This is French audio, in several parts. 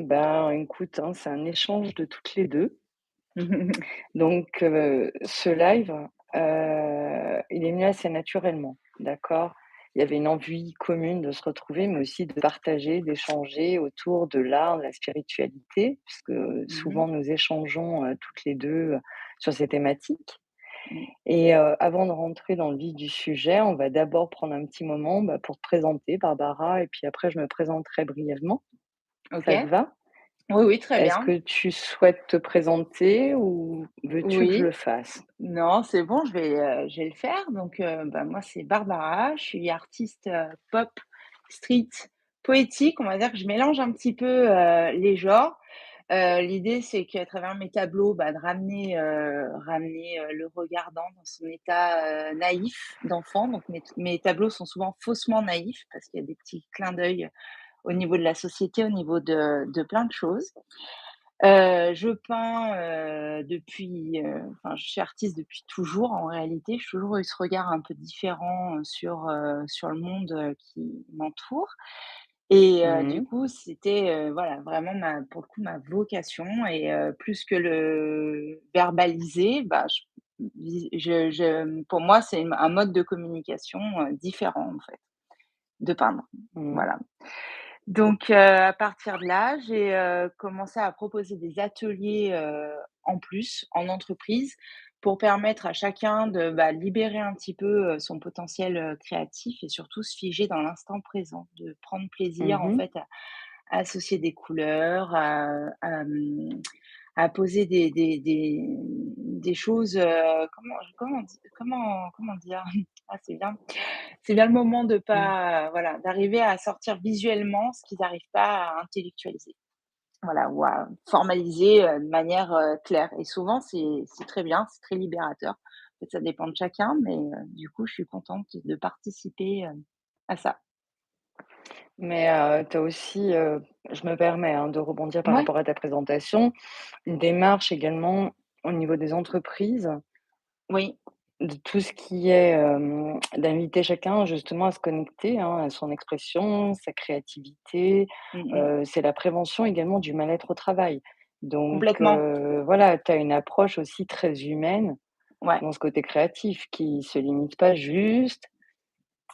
Ben, écoute, hein, c'est un échange de toutes les 2. Donc ce live, il est venu assez naturellement, d'accord? Il y avait une envie commune de se retrouver, mais aussi de partager, d'échanger autour de l'art, de la spiritualité, puisque Mmh mh. souvent nous échangeons, toutes les 2 sur ces thématiques. Mmh. Et avant de rentrer dans le vif du sujet, on va d'abord prendre un petit moment, bah, pour te présenter Barbara et puis après je me présenterai brièvement. OK. Ça te va? Oui, oui, très Est-ce bien. que tu souhaites te présenter ou veux-tu que je Oui. le fasse? Non, c'est bon, je vais le faire. Donc, bah, moi, c'est Barbara, je suis artiste, pop, street, poétique. On va dire que je mélange un petit peu, les genres. L'idée, c'est qu'à travers mes tableaux, bah, de ramener, le regardant dans son état, naïf d'enfant. Donc mes tableaux sont souvent faussement naïfs parce qu'il y a des petits clins d'œil au niveau de la société, au niveau de plein de choses. Je peins, enfin, je suis artiste depuis toujours en réalité. J'ai toujours eu ce regard un peu différent, sur le monde, qui m'entoure et du Mmh. coup, c'était, voilà, vraiment pour le coup, ma vocation et plus que le verbaliser, bah, pour moi, c'est un mode de communication, différent, en fait, de peindre. Mmh. Voilà. Donc, à partir de là, j'ai, commencé à proposer des ateliers, en plus, en entreprise, pour permettre à chacun de, bah, libérer un petit peu, son potentiel, créatif et surtout se figer dans l'instant présent, de prendre plaisir, en Mmh. fait, à associer des couleurs, à poser des choses, comment dire? Ah, c'est bien le moment de Mmh. pas voilà, d'arriver à sortir visuellement ce qu'ils n'arrivent pas à intellectualiser. Voilà, ou à formaliser, de manière, claire et souvent c'est très bien, c'est très libérateur. En fait, ça dépend de chacun, mais du coup, je suis contente de participer, à ça. Mais tu as aussi, je me permets, hein, de rebondir par Ouais, rapport à ta présentation, une démarche également au niveau des entreprises, oui. de tout ce qui est, d'inviter chacun justement à se connecter, hein, à son expression, sa créativité. Mmh mh. C'est la prévention également du mal-être au travail. Donc Complètement. voilà, tu as une approche aussi très humaine Ouais, dans ce côté créatif qui se limite pas juste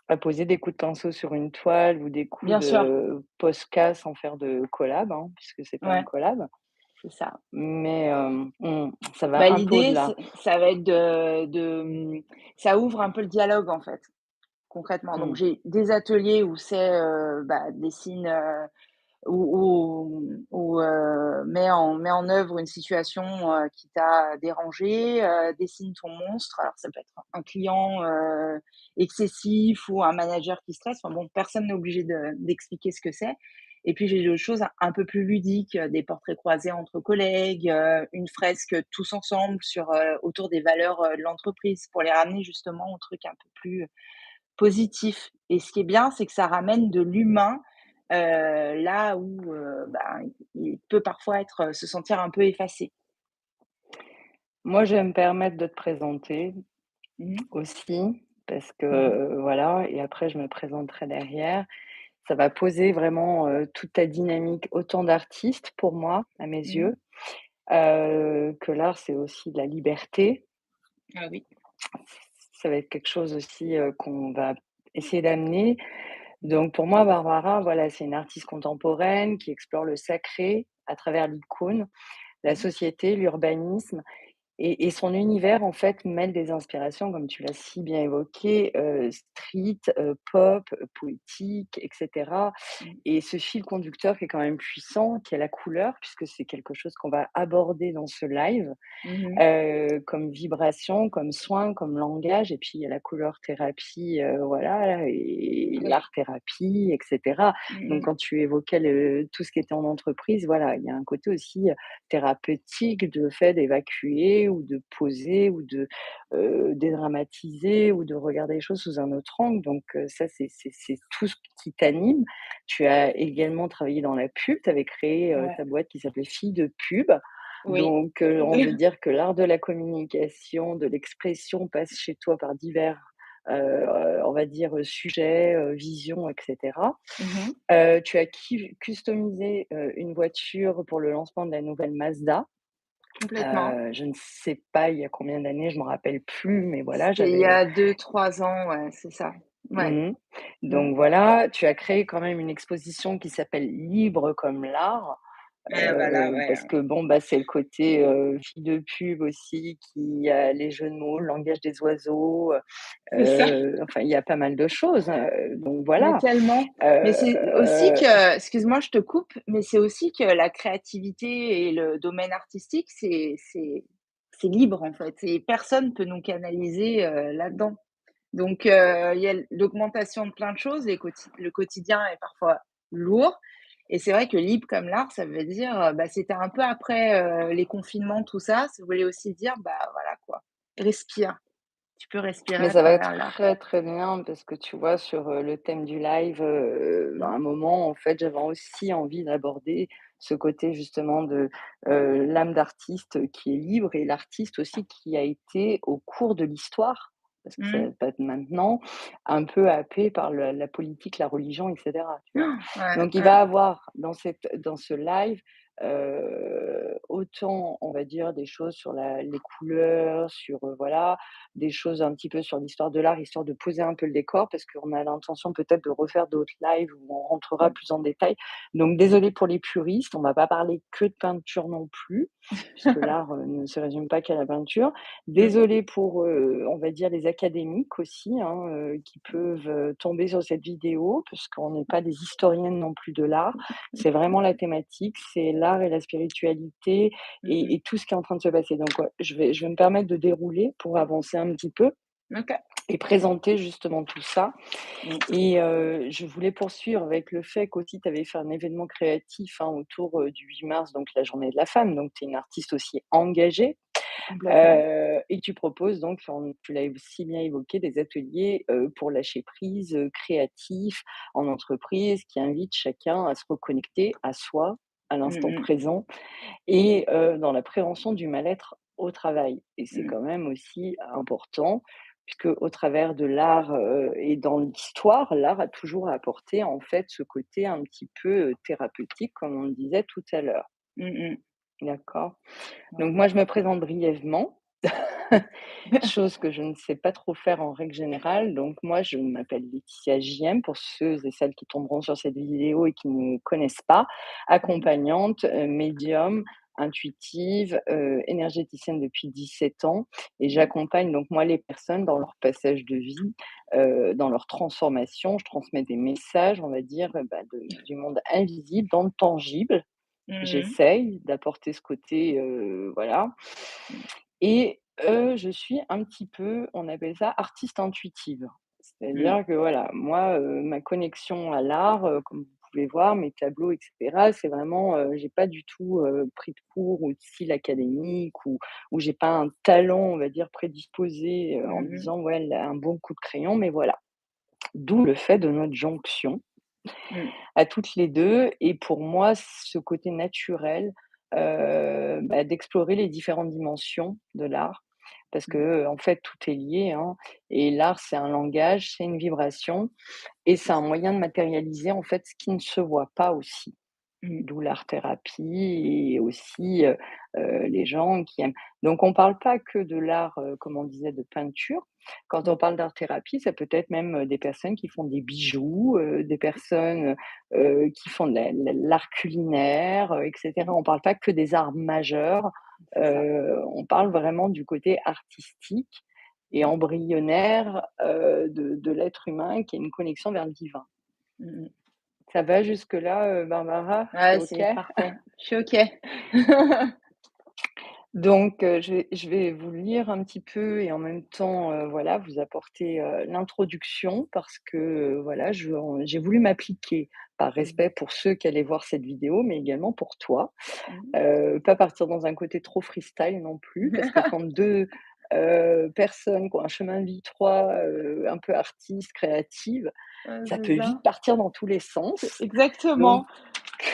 à poser des coups de pinceau sur une toile ou des coups bien sûr. de Posca sans faire de collab, hein, puisque c'est pas une Ouais, collab. c'est ça. Mais, ça va Bah, un peu l'idée, au-delà. ça va être ça ouvre un peu le dialogue, en fait, concrètement. Donc Mmh. j'ai des ateliers où c'est, bah, dessine, met en œuvre une situation, qui t'a dérangé, dessine ton monstre. Alors ça peut être un client, excessif ou un manager qui stresse. Enfin bon, personne n'est obligé d'expliquer ce que c'est. Et puis j'ai d'autres choses un peu plus ludiques, des portraits croisés entre collègues, une fresque tous ensemble autour des valeurs, de l'entreprise pour les ramener justement au truc un peu plus positif. Et ce qui est bien, c'est que ça ramène de l'humain, là où, bah, il peut parfois se sentir un peu effacé. Moi, je vais me permettre de te présenter Mmh mh. aussi parce que, Mmh. voilà et après je me présenterai derrière. Ça va poser vraiment, toute ta dynamique autant d'artiste pour moi, à mes Mmh. yeux, que l'art, c'est aussi de la liberté. Ah oui. Ça va être quelque chose aussi, qu'on va essayer d'amener. Donc pour moi, Barbara, voilà, c'est une artiste contemporaine qui explore le sacré à travers l'icône, la Mmh. société, l'urbanisme et son univers, en fait, mêle des inspirations, comme tu l'as si bien évoqué, street, pop, poétique et cetera Mmh. et ce fil conducteur qui est quand même puissant, qui est la couleur, puisque c'est quelque chose qu'on va aborder dans ce live. Mmh. Comme vibration, comme soin, comme langage et puis il y a la couleur thérapie, voilà et Oui. l'art-thérapie et cetera. Mmh Donc mh. quand tu évoquais tout ce qui était en entreprise, voilà, il y a un côté aussi, thérapeutique de fait d'évacuer ou de poser ou de, dédramatiser ou de regarder les choses sous un autre angle donc ça c'est tout ce qui t'anime. Tu as également travaillé dans la pub, tu avais créé, Ouais. ta boîte qui s'appelait Filles de pub. Oui. Donc, on veut dire que l'art de la communication, de l'expression passe chez toi par divers, on va dire, sujet, vision et cetera. Mmh. Tu as customisé, une voiture pour le lancement de la nouvelle Mazda. Complètement. Je ne sais pas il y a combien d'années, je me rappelle plus, mais voilà, C'était il y j'avais a 2 3 ans, ouais, c'est ça. Ouais. mmh Mmh. donc voilà, tu as créé quand même une exposition qui s'appelle «Libre comme l'art». Et voilà, ouais. Parce que bon, bah, c'est le côté, fille de pub aussi qui a les jeux de mots, le langage des oiseaux, C'est ça. enfin il y a pas mal de choses, donc Mais voilà. tellement. Mais c'est aussi Heu, que excuse-moi, je te coupe, mais c'est aussi que la créativité et le domaine artistique, c'est libre, en fait, et personne peut nous canaliser, là-dedans. Donc il y a l'augmentation de plein de choses, le quotidien est parfois lourd, et c'est vrai que libre comme l'art, ça veut dire, bah, c'était un peu après, les confinements, tout ça, ça voulait aussi dire, bah, voilà quoi, respire. Tu peux respirer mais à ça va travers l'art. très, très bien parce que tu vois sur, le thème du live, à Mmh. un moment, en fait, j'avais aussi envie d'aborder ce côté justement de, l'âme d'artiste qui est libre et l'artiste aussi qui a été au cours de l'histoire, parce que ça Mmh. date pas de maintenant, un peu happé par la politique, la religion et cetera, tu vois? Ouais, Donc il ouais. va avoir dans ce live, autant on va dire des choses sur les couleurs, sur, voilà, des choses un petit peu sur l'histoire de l'art, histoire de poser un peu le décor parce qu'on a l'intention peut-être de refaire d'autres lives où on rentrera Mmh. plus en détail. Donc désolée pour les puristes, on va pas parler que de peinture non plus, puisque l'art, ne se résume pas qu'à la peinture. Mmh. Désolée pour, on va dire les académiques aussi, hein, qui peuvent, tomber sur cette vidéo, parce qu'on n'est pas des historiennes non plus de l'art. C'est vraiment la thématique, c'est l'art et la spiritualité Mmh mh. et tout ce qui est en train de se passer. Donc ouais, je vais me permettre de dérouler pour avancer un petit peu OK. et présenter justement tout ça Mmh. et je voulais poursuivre avec le fait qu'aussi tu avais fait un événement créatif, hein, autour, du 8 mars, donc la journée de la femme, donc tu es une artiste aussi engagée, Complètement. et tu proposes donc, enfin, tu l'as si bien évoqué, des ateliers, pour lâcher prise, créatifs en entreprise qui invitent chacun à se reconnecter à soi, à Mmh l'instant mh. présent et dans la prévention du mal-être au travail et c'est Mmh. quand même aussi important puisque au travers de l'art, et dans l'histoire, l'art a toujours apporté en fait ce côté un petit peu, thérapeutique comme on le disait tout à l'heure. Mmh mh. D'accord? Ouais. Donc moi je me présente brièvement, chose que je ne sais pas trop faire en règle générale. Donc moi je m'appelle Laetitia JM pour ceux et celles qui tomberont sur cette vidéo et qui ne connaissent pas. Mmh. Accompagnante, médium, intuitive, énergéticienne depuis 17 ans et Mmh. j'accompagne donc moi les personnes dans leur passage de vie, dans leur transformation. Je transmets des messages, on va dire, bah, du monde invisible dans le tangible. Mmh. J'essaye d'apporter ce côté, voilà Mmh. et je suis un petit peu, on appelle ça artiste intuitive. Mmh. C'est-à-dire que voilà, moi, ma connexion à l'art, comme vous pouvez voir, mes tableaux et cetera, c'est vraiment, j'ai pas du tout, pris de cours ou de style académique ou j'ai pas un talent, on va dire, prédisposé, en me Mmh mh. disant: «Ouais, elle a un bon coup de crayon», mais voilà. D'où le fait de notre jonction Mmh. à toutes les 2 et pour moi, ce côté naturel, bah, d'explorer les différentes dimensions de l'art parce Mmh. que, en fait, tout est lié, hein et l'art, c'est un langage, c'est une vibration et c'est C'est un ça. moyen de matérialiser, en fait, ce qui ne se voit pas aussi. Mmh. D'où l'art-thérapie et aussi, les gens qui aiment donc on parle pas que de l'art, comme on disait, de peinture. Quand on Mmh. parle d'art-thérapie, ça peut être même, des personnes qui font des bijoux, des personnes, qui font de l'art culinaire, et cetera. Mmh. On parle pas que des arts majeurs, C'est ça. on parle vraiment du côté artistique et Mmh. embryonnaire, de l'être humain qui a une connexion vers le divin. Mmh mh. Ça va jusque-là, Barbara? Tu Ouais, OK? c'est parfait. Je suis OK. Donc, je vais vous lire un petit peu et en même temps, voilà, vous apporter, l'introduction parce que, voilà, j'ai voulu m'appliquer par Mmh. respect pour ceux qui allaient voir cette vidéo, mais également pour toi. Mmh. Pas partir dans un côté trop freestyle non plus parce que quand 2 personnes qui ont un chemin de vie 3 un peu artistes, créatives, Ouais, ça c'est peut vite ça. partir dans tous les sens. Donc Exactement.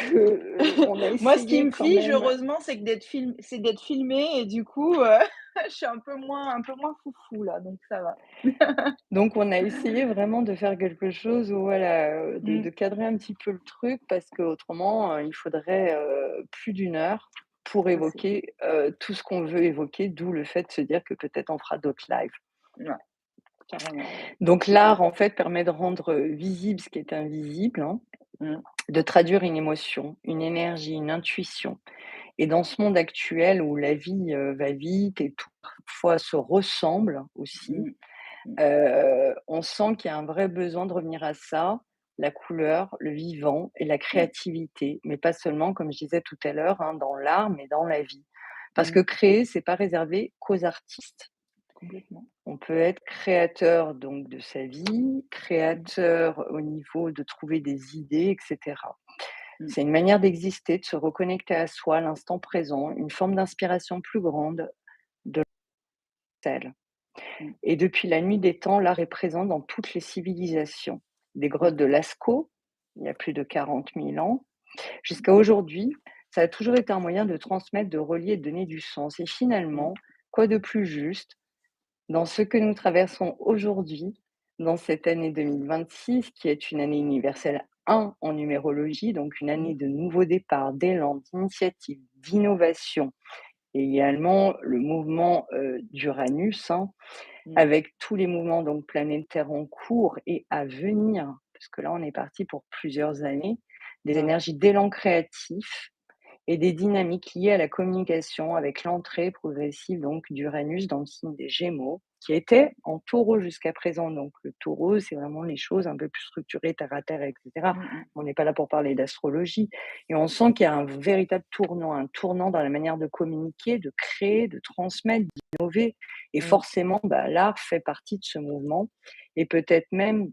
que, on a Moi, ce qui essayé me quand fige, même. heureusement, c'est d'être filmée et du coup, je suis un peu moins foufou là, donc ça va. Donc on a essayé vraiment de faire quelque chose où voilà, de Mmh, cadrer un petit peu le truc parce qu'autrement, il faudrait, plus d'une heure pour ça c'est évoquer, tout ce qu'on veut évoquer, d'où le fait de se dire que peut-être on fera d'autres lives. ouais, carrément. Donc l'art, en fait, permet de rendre, visible ce qui est invisible, hein, Mmh, de traduire une émotion, une énergie, une intuition. Et dans ce monde actuel où la vie, va vite et tout parfois se ressemble aussi, mmh, mmh, on sent qu'il y a un vrai besoin de revenir à ça, la couleur, le vivant et la mmh, créativité, mais pas seulement, comme je disais tout à l'heure, hein, dans l'art, mais dans la vie. Parce que mmh, créer, c'est pas réservé qu'aux artistes. complètement. On peut être créateur donc de sa vie, Mmh, créateur au niveau de trouver des idées, et cetera. mmh, C'est une manière d'exister, de se reconnecter à soi, à l'instant présent, une forme d'inspiration plus grande de celle. mmh, Et depuis la nuit des temps, l'art est présent dans toutes les civilisations. Des mmh, grottes de Lascaux, il y a plus de 40 000 ans, jusqu'à aujourd'hui, ça a toujours été un moyen de transmettre, de relier, de donner du sens. Et mmh, finalement, quoi de plus juste dans ce que nous traversons aujourd'hui, dans cette année 2026, qui est une année universelle 1 en numérologie, donc une mmh, année de nouveaux départs, d'élan, d'initiative, d'innovation, et également le mouvement d'Uranus, hein, mmh, avec tous les mouvements donc planétaires en cours et à venir, parce que là on est parti pour plusieurs années, des ouais, énergies d'élan créatif et des dynamiques liées à la communication avec l'entrée progressive donc d'Uranus dans le signe des Gémeaux, qui était en Taureau jusqu'à présent. Donc le Taureau, c'est vraiment les choses un peu plus structurées, terre à terre, etc. mmh mh, On n'est pas là pour parler d'astrologie. Et on sent qu'il y a un véritable tournant, un tournant dans la manière de communiquer, de créer, de transmettre, d'innover. Et mmh, forcément, bah, l'art fait partie de ce mouvement. Et peut-être même,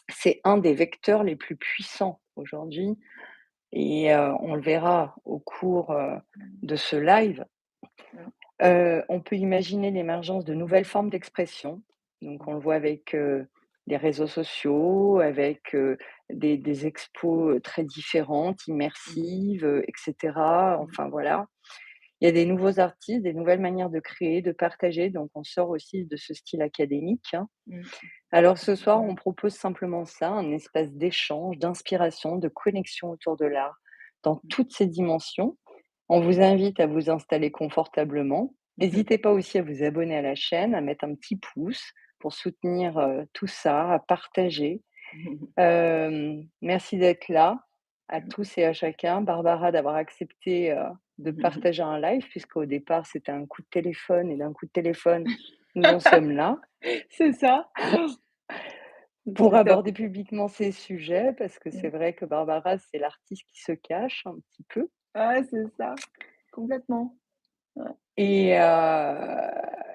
c'est un des vecteurs les plus puissants aujourd'hui et on le verra au cours, de ce live. mmh, On peut imaginer l'émergence de nouvelles formes d'expression. Donc on le voit avec, les réseaux sociaux, avec, des expos, très différentes, mmh, immersives, et cetera. mmh, Enfin voilà. Il y a des nouveaux artistes, des nouvelles manières de créer, de partager, donc on sort aussi de ce style académique, hein. mmh, Alors ce soir, complètement. on propose simplement ça, un espace d'échange, d'inspiration, de connexion autour de l'art, dans Mmh, toutes ses dimensions. On vous invite à vous installer confortablement. N'hésitez pas aussi à vous abonner à la chaîne, à mettre un petit pouce pour soutenir, tout ça, à partager. Merci d'être là, à tous et à chacun. Barbara, d'avoir accepté, de partager un live puisqu'au départ, c'était un coup de téléphone et d'un coup de téléphone, nous en sommes là. C'est ça. Pour C'est top. aborder publiquement ces sujets, parce que c'est Mmh. vrai que Barbara, c'est l'artiste qui se cache un petit peu Ouais, c'est ça, complètement. Ouais. et heu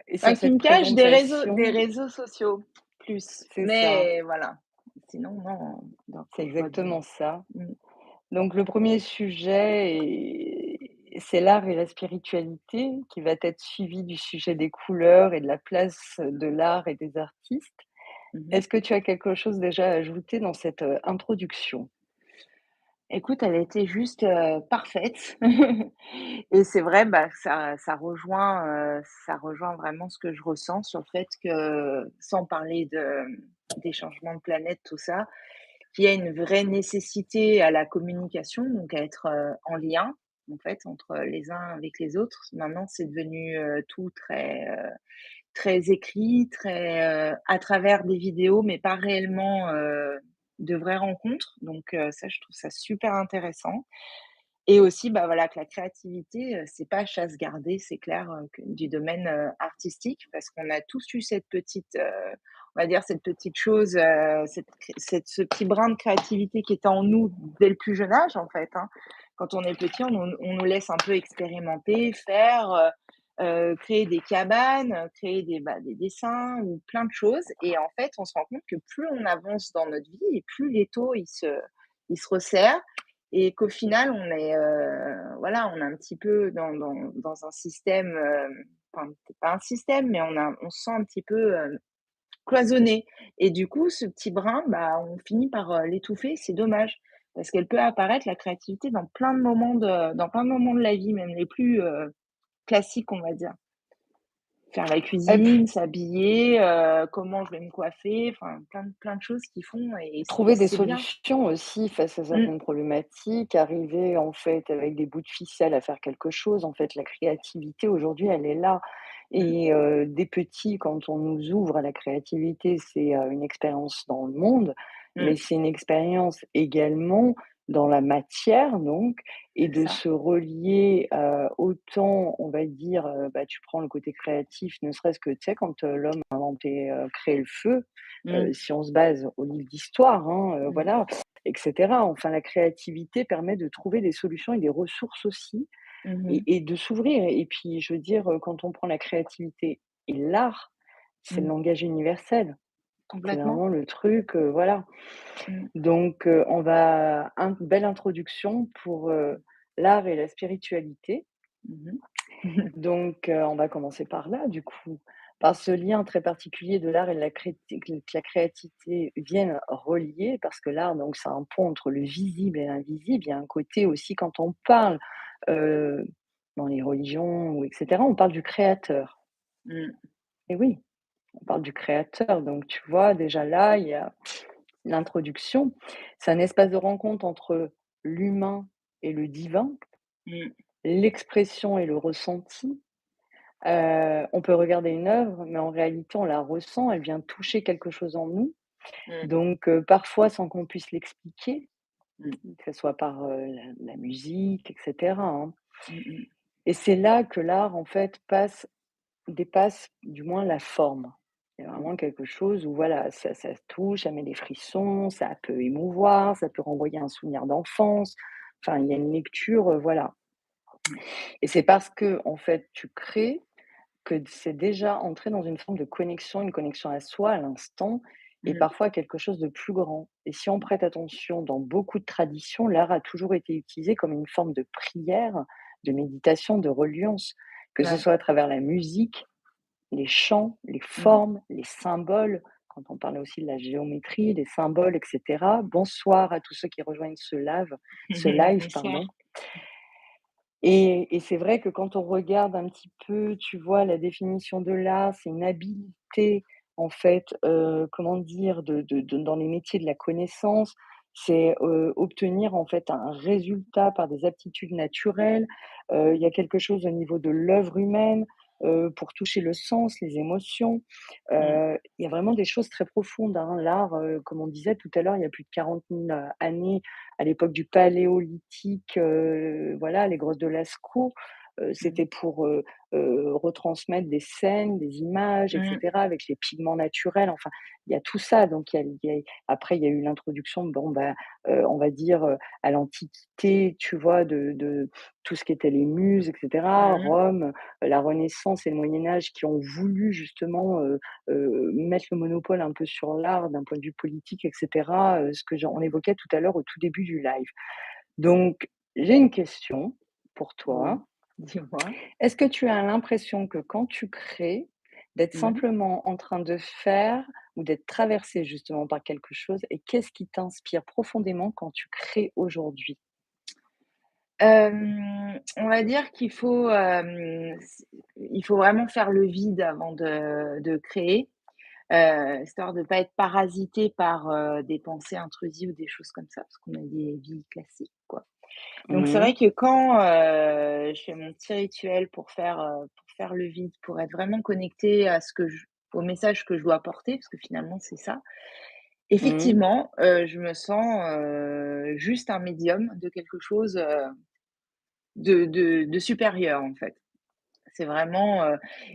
et Enfin, sur qui cette me cache des présentation réseaux sociaux, plus. c'est ça, Mais voilà, sinon non, c'est dans je vois du exactement ça. mmh, Donc le premier sujet c'est l'art et la spiritualité qui va être suivi du sujet des couleurs et de la place de l'art et des artistes. mmh mh. Est-ce que tu as quelque chose déjà à ajouter dans cette, introduction? Écoute, elle était juste, parfaite et c'est vrai, bah, ça rejoint vraiment ce que je ressens sur le fait que, sans parler des changements de planète, tout ça, qu'il y a une vraie nécessité à la communication, donc à être, en lien, en fait, entre les uns avec les autres. Maintenant, c'est devenu, tout très écrit, très, à travers des vidéos, mais pas réellement, de vraies rencontres. Donc ça, je trouve ça super intéressant et aussi, bah, voilà, que la créativité, c'est pas chasse gardée, c'est clair, que du domaine, artistique parce qu'on a tous eu cette petite, on va dire cette petite chose, ce petit brin de créativité qui était en nous dès le plus jeune âge, en fait, hein. Quand on est petit, on nous laisse un peu expérimenter, faire, créer des cabanes, créer des dessins ou plein de choses et en fait, on se rend compte que plus on avance dans notre vie et plus l'étau il se resserre et qu'au final, on est, voilà, on est un petit peu dans un système, enfin, peut-être pas un système, mais on se sent un petit peu, cloisonné et du coup, ce petit brin, bah, on finit par, l'étouffer, c'est dommage. Parce qu'elle peut apparaître, la créativité, dans plein de moments de la vie, même les plus, classiques, on va dire. Faire la Et cuisine, s'habiller, comment je vais me coiffer, enfin plein de choses qui font et trouver des c'est bien. solutions aussi face à Mmh, certaines problématiques, arriver en fait avec des bouts de ficelle à faire quelque chose. En fait, la créativité aujourd'hui, elle est là mmh, et dès petit, quand on nous ouvre à la créativité, c'est, une expérience dans le monde, mmh, mais c'est une expérience également dans la matière donc et c'est de ça. se relier, autant on va dire, bah, tu prends le côté créatif, ne serait-ce que, tu sais, quand, l'homme a inventé, créé le feu, Mmh, si on se base au livre d'histoire, hein, mmh, voilà, et cetera. Enfin, la créativité permet de trouver des solutions et des ressources aussi mmh, et de s'ouvrir et puis, je veux dire, quand on prend la créativité et l'art, c'est le mmh, langage universel. C'est complètement. vraiment le truc, voilà. Mmh, Donc, on va belle introduction pour, l'art et la spiritualité. mmh Donc, on va commencer par là, du coup, par ce lien très particulier de l'art et de que la créativité viennent relier, parce que l'art, donc, c'est un pont entre le visible et l'invisible. Il y a un côté aussi quand on parle, heu, dans les religions ou et cetera, on parle du créateur. Mmh, Et oui, on parle du créateur, donc tu vois, déjà là, il y a l'introduction. C'est un espace de rencontre entre l'humain et le divin, mmh, l'expression et le ressenti. On peut regarder une œuvre, mais en réalité, on la ressent, elle vient toucher quelque chose en nous. mmh, Donc, parfois sans qu'on puisse l'expliquer, mmh, que ce soit par, la musique et cetera, hein. mmh mh. Et c'est là que l'art, en fait, dépasse du moins la forme. Il y a Mmh. vraiment quelque chose où voilà, ça touche, ça met des frissons, ça peut émouvoir, ça peut renvoyer un souvenir d'enfance. Enfin, il y a une lecture, voilà. Mmh. Et c'est parce que en fait, tu crées que c'est déjà entrer dans une forme de connexion, une connexion à soi, à l'instant et Mmh. parfois à quelque chose de plus grand. Et si on prête attention, dans beaucoup de traditions, l'art a toujours été utilisé comme une forme de prière, de méditation, de reliance, que ce Ouais. soit à travers la musique, les chants, les Mmh. formes, les symboles, quand on parle aussi de la géométrie, des symboles, et cetera. Bonsoir à tous ceux qui rejoignent ce live, Bonsoir. pardon. Et c'est vrai que quand on regarde un petit peu, tu vois, la définition de l'art, c'est une habileté, en fait, comment dire? De dans les métiers de la connaissance. C'est, obtenir, en fait, un résultat par des aptitudes naturelles. Il y a quelque chose au niveau de l'œuvre humaine, pour toucher le sens, les émotions. Mmh. Il y a vraiment des choses très profondes, hein. L'art, comme on disait tout à l'heure, il y a plus de 40 000 années, à l'époque du paléolithique, voilà, les grosses de Lascaux, Mmh. c'était pour, retransmettre des scènes, des images et Mmh. cetera avec les pigments naturels. Enfin, il y a tout ça, donc il y a après il y a eu l'introduction, bon, bah, on va dire, à l'Antiquité, tu vois, de tout ce qui était les muses et cetera. Mmh. Rome, la Renaissance et le Moyen Âge qui ont voulu justement, mettre le monopole un peu sur l'art d'un point de vue politique et cetera, ce que on évoquait tout à l'heure au tout début du live. Donc j'ai une question pour Oui. toi. Dis-moi. Est-ce que tu as l'impression que quand tu crées, d'être Mmh. simplement en train de faire ou d'être traversé justement par quelque chose et qu'est-ce qui t'inspire profondément quand tu crées aujourd'hui? On va dire qu'il faut, il faut vraiment faire le vide avant de créer, histoire de pas être parasité par, des pensées intrusives ou des choses comme ça, parce qu'on a des vies classiques, quoi. Donc c'est Mmh vrai mh. que quand, je fais mon petit rituel pour faire le vide, pour être vraiment connectée à ce que je au message que je dois porter, parce que finalement c'est ça. Mmh. Effectivement, je me sens, juste un médium de quelque chose, de supérieur, en fait. C'est vraiment,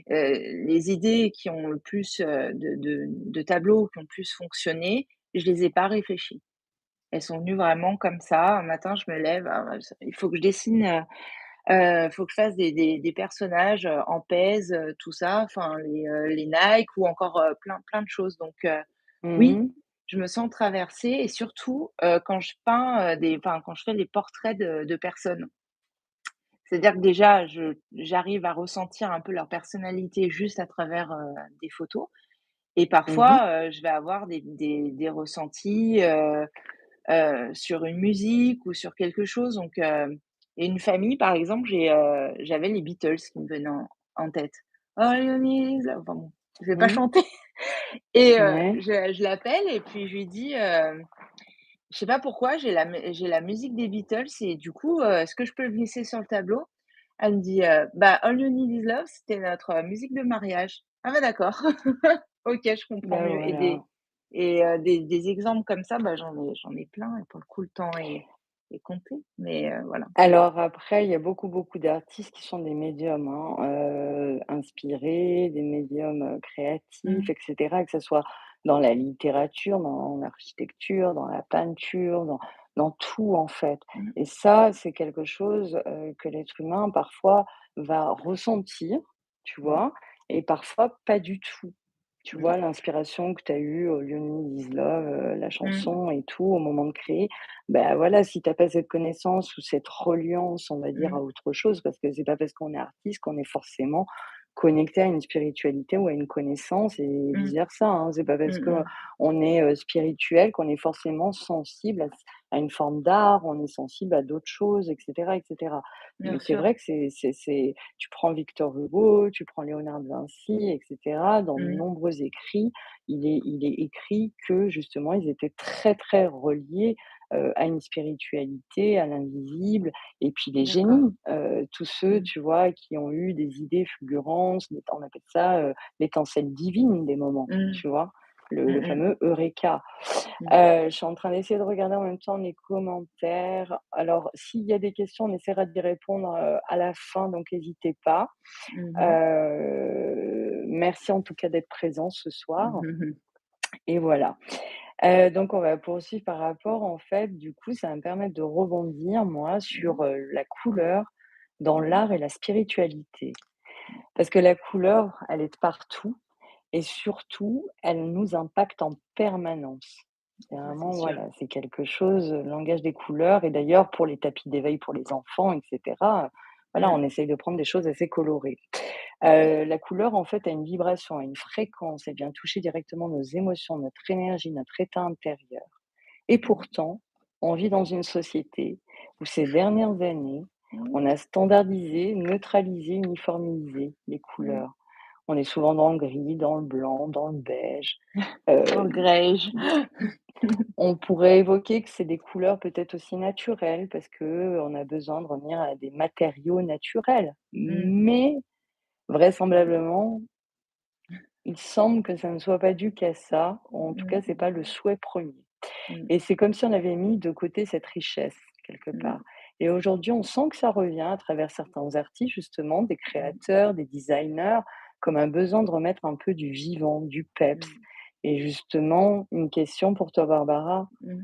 les idées qui ont le plus, de tableaux qui ont le plus fonctionné, je les ai pas réfléchies. Elles sont venues vraiment comme ça. Un matin, je me lève, ah ouais, il faut que je dessine, faut que je fasse des personnages, en pèse, tout ça, enfin les Nike ou encore, plein de choses donc oui, Mmh. je me sens traversée et surtout, quand je peins, quand je fais les portraits de personnes. C'est-à-dire que déjà j'arrive à ressentir un peu leur personnalité juste à travers, des photos et Mmh mh. parfois, je vais avoir des ressentis, sur une musique ou sur quelque chose donc et une famille par exemple, j'avais les Beatles qui me venaient en tête. All you need is love enfin bon, je vais pas Mmh. chanter et Ouais. je l'appelle et puis je lui dis, je sais pas pourquoi j'ai la musique des Beatles et du coup, est-ce que je peux le glisser sur le tableau? Elle me dit, «Bah, All You Need Is Love, c'était notre, musique de mariage». Ah bah d'accord. OK, je comprends Bah, mieux voilà. des exemples comme ça, bah, j'en ai plein et pour le coup, le temps est compté, mais voilà. Alors après, il y a beaucoup, beaucoup d'artistes qui sont des médiums, hein, inspirés, des médiums, créatifs Mmh, et cetera, que ce soit dans la littérature, dans l'architecture, dans la peinture, dans tout en fait. mmh, Et ça, c'est quelque chose, que l'être humain parfois va ressentir, tu mmh, vois? Et parfois pas du tout. Tu mmh, vois? L'inspiration que tu as eue, You Need Is Love, la mmh, chanson et tout au moment de créer, bah, voilà, si tu as pas cette connaissance ou cette reliance, on va dire, mmh, à autre chose, parce que c'est pas parce qu'on est artiste qu'on est forcément connecté à une spiritualité ou à une connaissance et mmh, vice versa, hein. C'est pas parce mmh mh. qu'on est, spirituel qu'on est forcément sensible à une forme d'art, on est sensible à d'autres choses et cetera et cetera. Bien Mais c'est sûr. vrai que c'est tu prends Victor Hugo, tu prends Léonard de Vinci et cetera, dans de Mmh, nombreux écrits, il est écrit que justement ils étaient très, très reliés à une spiritualité, à l'invisible et puis les d'accord. génies, tous ceux, Mmh, tu vois, qui ont eu des idées fulgurantes, on appelle ça, l'étincelle divine des moments, mmh, tu vois? Le mmh mh, fameux eureka. mmh. Je suis en train d'essayer de regarder en même temps les commentaires. Alors s'il y a des questions, on essaiera d'y répondre, à la fin, donc n'hésitez pas. Mmh mh. Merci en tout cas d'être présent ce soir Mmh mh. et voilà. Donc on va poursuivre par rapport en fait, du coup, ça va me permettre de rebondir moi Mmh, sur, la couleur dans mmh, l'art et la spiritualité. Parce que la couleur, elle est de partout et surtout, elle nous impacte en permanence. C'est ça c'est vraiment sûr. voilà, c'est quelque chose, le langage des couleurs et d'ailleurs pour les tapis d'éveil pour les enfants et cetera, voilà, Mmh, on essaye de prendre des choses assez colorées. La couleur, en fait, a une vibration, a une fréquence, elle vient toucher directement nos émotions, notre énergie, notre état intérieur. Et mmh, pourtant, on vit dans une société où ces dernières années, mmh, on a standardisé, neutralisé, uniformisé les mmh. couleurs. On est souvent dans le gris, dans le blanc, dans le beige. Dans Heu, le grège. on pourrait évoquer que c'est des couleurs peut-être aussi naturelles parce qu'on a besoin de revenir à des matériaux naturels. Mmh, Mais vraisemblablement, il semble que ça ne soit pas dû qu'à ça, ou en tout cas, c'est pas le mmh, souhait premier. mmh, Et c'est comme si on avait mis de côté cette richesse, quelque mmh, part. Et aujourd'hui, on sent que ça revient à travers certains artistes, justement, des mmh, créateurs, des designers, comme un besoin de remettre un peu du vivant, du peps. mmh, Et justement, une question pour toi, Barbara. mmh,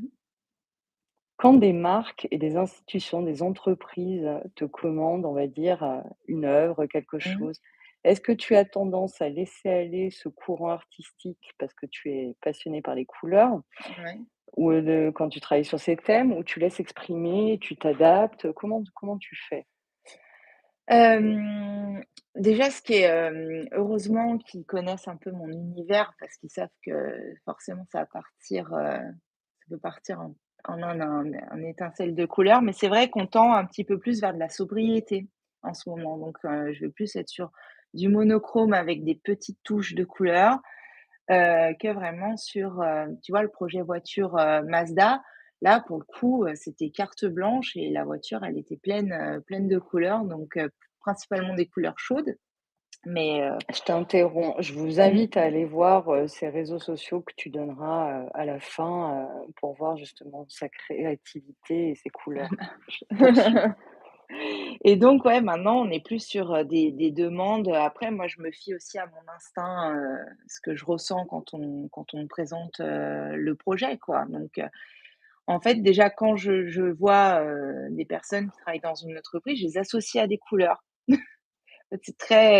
Quand des marques et des institutions, des entreprises te commandent, on va dire, une œuvre, quelque mmh, chose, est-ce que tu as tendance à laisser aller ce courant artistique parce que tu es passionné par les couleurs? ouais. Ou, quand tu travailles sur ces thèmes, ou tu laisses exprimer, tu t'adaptes? Comment tu fais? Déjà ce qui est, heureusement qu'ils connaissent un peu mon univers parce qu'ils savent que forcément ça va partir, ça peut partir en un étincelle de couleurs, mais c'est vrai qu'on tend un petit peu plus vers de la sobriété en ce moment. Donc, je vais plus être sur du monochrome avec des petites touches de couleurs, que vraiment sur, tu vois le projet voiture, Mazda, là pour le coup, c'était carte blanche et la voiture elle était pleine, pleine de couleurs donc, principalement des couleurs chaudes, mais, Je t'interromps, je vous mmh. invite à aller voir, ces réseaux sociaux que tu donneras, à la fin, pour voir justement sa créativité et ses Ça couleurs. marche. Poursuis. Et donc ouais, maintenant on est plus sur, des demandes, après moi je me fie aussi à mon instinct, ce que je ressens quand on me présente, le projet quoi. Donc, en fait déjà quand je vois, des personnes qui travaillent dans une entreprise, je les associe à des couleurs. En fait,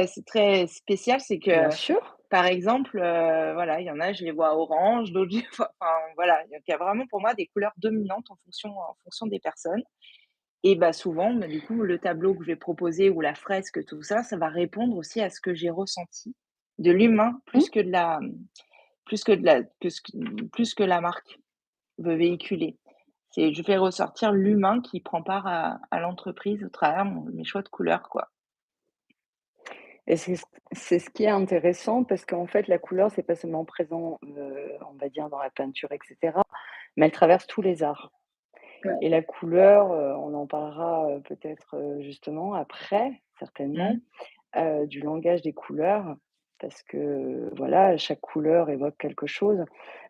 c'est très spécial, c'est Bien que, sûr. par exemple, voilà, il y en a, je les vois orange, d'autres je les vois enfin voilà, donc il y a vraiment pour moi des couleurs dominantes en fonction des personnes. Et bah, souvent, bah, du coup, le tableau que je vais proposer ou la fresque, tout ça, ça va répondre aussi à ce que j'ai ressenti de l'humain Mmh, plus que de la marque veut véhiculer. je fais ressortir l'humain qui prend part à l'entreprise au travers mes choix de couleurs, quoi. Et c'est ce qui est intéressant parce qu'en fait, la couleur, c'est pas seulement présent, on va dire dans la peinture et cetera, mais elle traverse tous les arts. Ouais. Et la couleur, on en parlera, peut-être, justement après, Mmh. certainement, du langage des couleurs parce que, voilà, chaque couleur évoque quelque chose.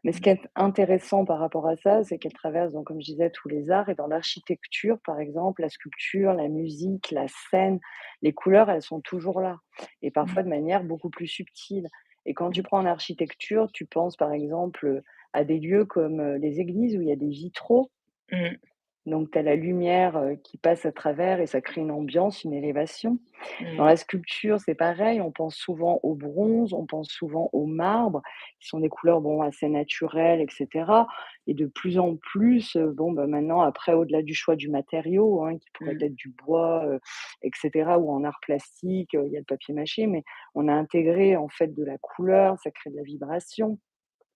Mais ce Mmh. qui est intéressant par rapport à ça, c'est qu'elle traverse donc comme je disais tous les arts et dans l'architecture, par exemple, la sculpture, la musique, la scène, les couleurs, elles sont toujours là et Mmh. parfois de manière beaucoup plus subtile. Et quand tu Mmh. prends en architecture, tu penses par exemple, à des lieux comme, les églises où il y a des vitraux Mmh. donc tu as la lumière, qui passe à travers et ça crée une ambiance, une élévation. Dans Mmh. la sculpture, c'est pareil, on pense souvent au bronze, on pense souvent au marbre, qui sont des couleurs, bon, assez naturelles et cetera et de plus en plus, bon, bah, maintenant après au-delà du choix du matériau, hein, qui pourrait Mmh. être du bois, et cetera ou en art plastique, il y a le papier mâché, mais on a intégré en fait de la couleur, ça crée de la vibration.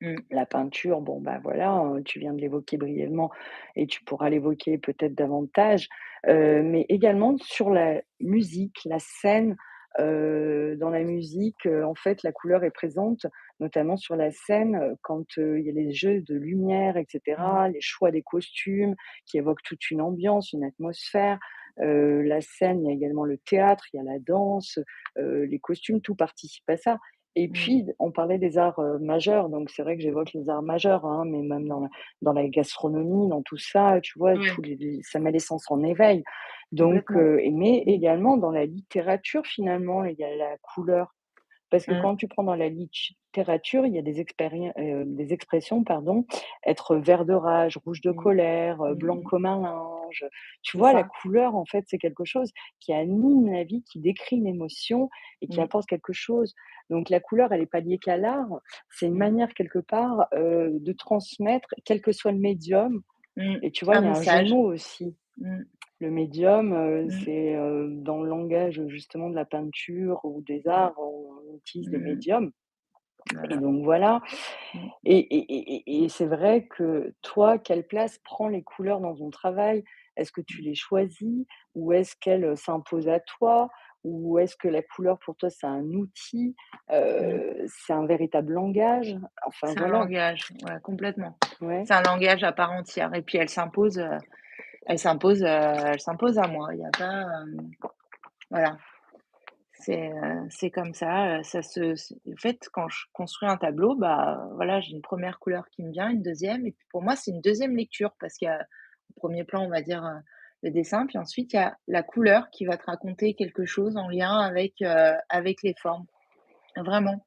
Mmh. La peinture, bon, bah, voilà, tu viens de l'évoquer brièvement et tu pourras l'évoquer peut-être davantage, mais également sur la musique, la scène, dans la musique, en fait, la couleur est présente, notamment sur la scène, quand, il y a les jeux de lumière et Mmh. cetera, les choix des costumes qui évoquent toute une ambiance, une atmosphère. La scène, il y a également le théâtre, il y a la danse, les costumes, tout participe à ça. Et Mmh. puis, on parlait des arts, majeurs, donc c'est vrai que j'évoque les arts majeurs, hein, mais même dans la gastronomie, dans tout ça, tu vois? Ouais, Tous les ça met les sens en éveil. Donc complètement. mais Mmh. également dans la littérature, finalement, il y a la couleur. Parce que Mmh. quand tu prends dans la littérature, il y a des expressions, pardon, être vert de rage, rouge de Mmh. colère, Mmh blanc mh. comme un linge. Tu C'est vois, la ça. couleur, en fait, c'est quelque chose qui anime la vie, qui décrit une émotion et qui Mmh. apporte quelque chose. Donc la couleur, elle est pas liée qu'à l'art, c'est une Mmh. manière quelque part, de transmettre, quel que soit le médium Mmh. et tu vois, Un il y a un jeu de message. mots aussi. Mmh. Le médium, Mmh. c'est, dans le langage, justement de la peinture ou des Mmh. arts, on utilise le Mmh. médium et Voilà. donc voilà Mmh. et c'est vrai que toi, quelle place prend les couleurs dans ton travail? Est-ce que tu Mmh. les choisis ou est-ce qu'elles, s'imposent à toi? Ou est-ce que la couleur pour toi, c'est un outil? Mmh. C'est un véritable langage? Enfin C'est un voilà, langage, ouais, complètement. ouais. C'est un langage à part entière et puis elle s'impose à moi. Il y a pas, voilà, c'est comme ça, ça se c en fait, quand je construis un tableau, bah, voilà, j'ai une première couleur qui me vient, une deuxième et puis pour moi, c'est une deuxième lecture parce qu'il y a au 1er plan, on va dire, le dessin, puis ensuite il y a la couleur qui va te raconter quelque chose en lien avec les formes, vraiment.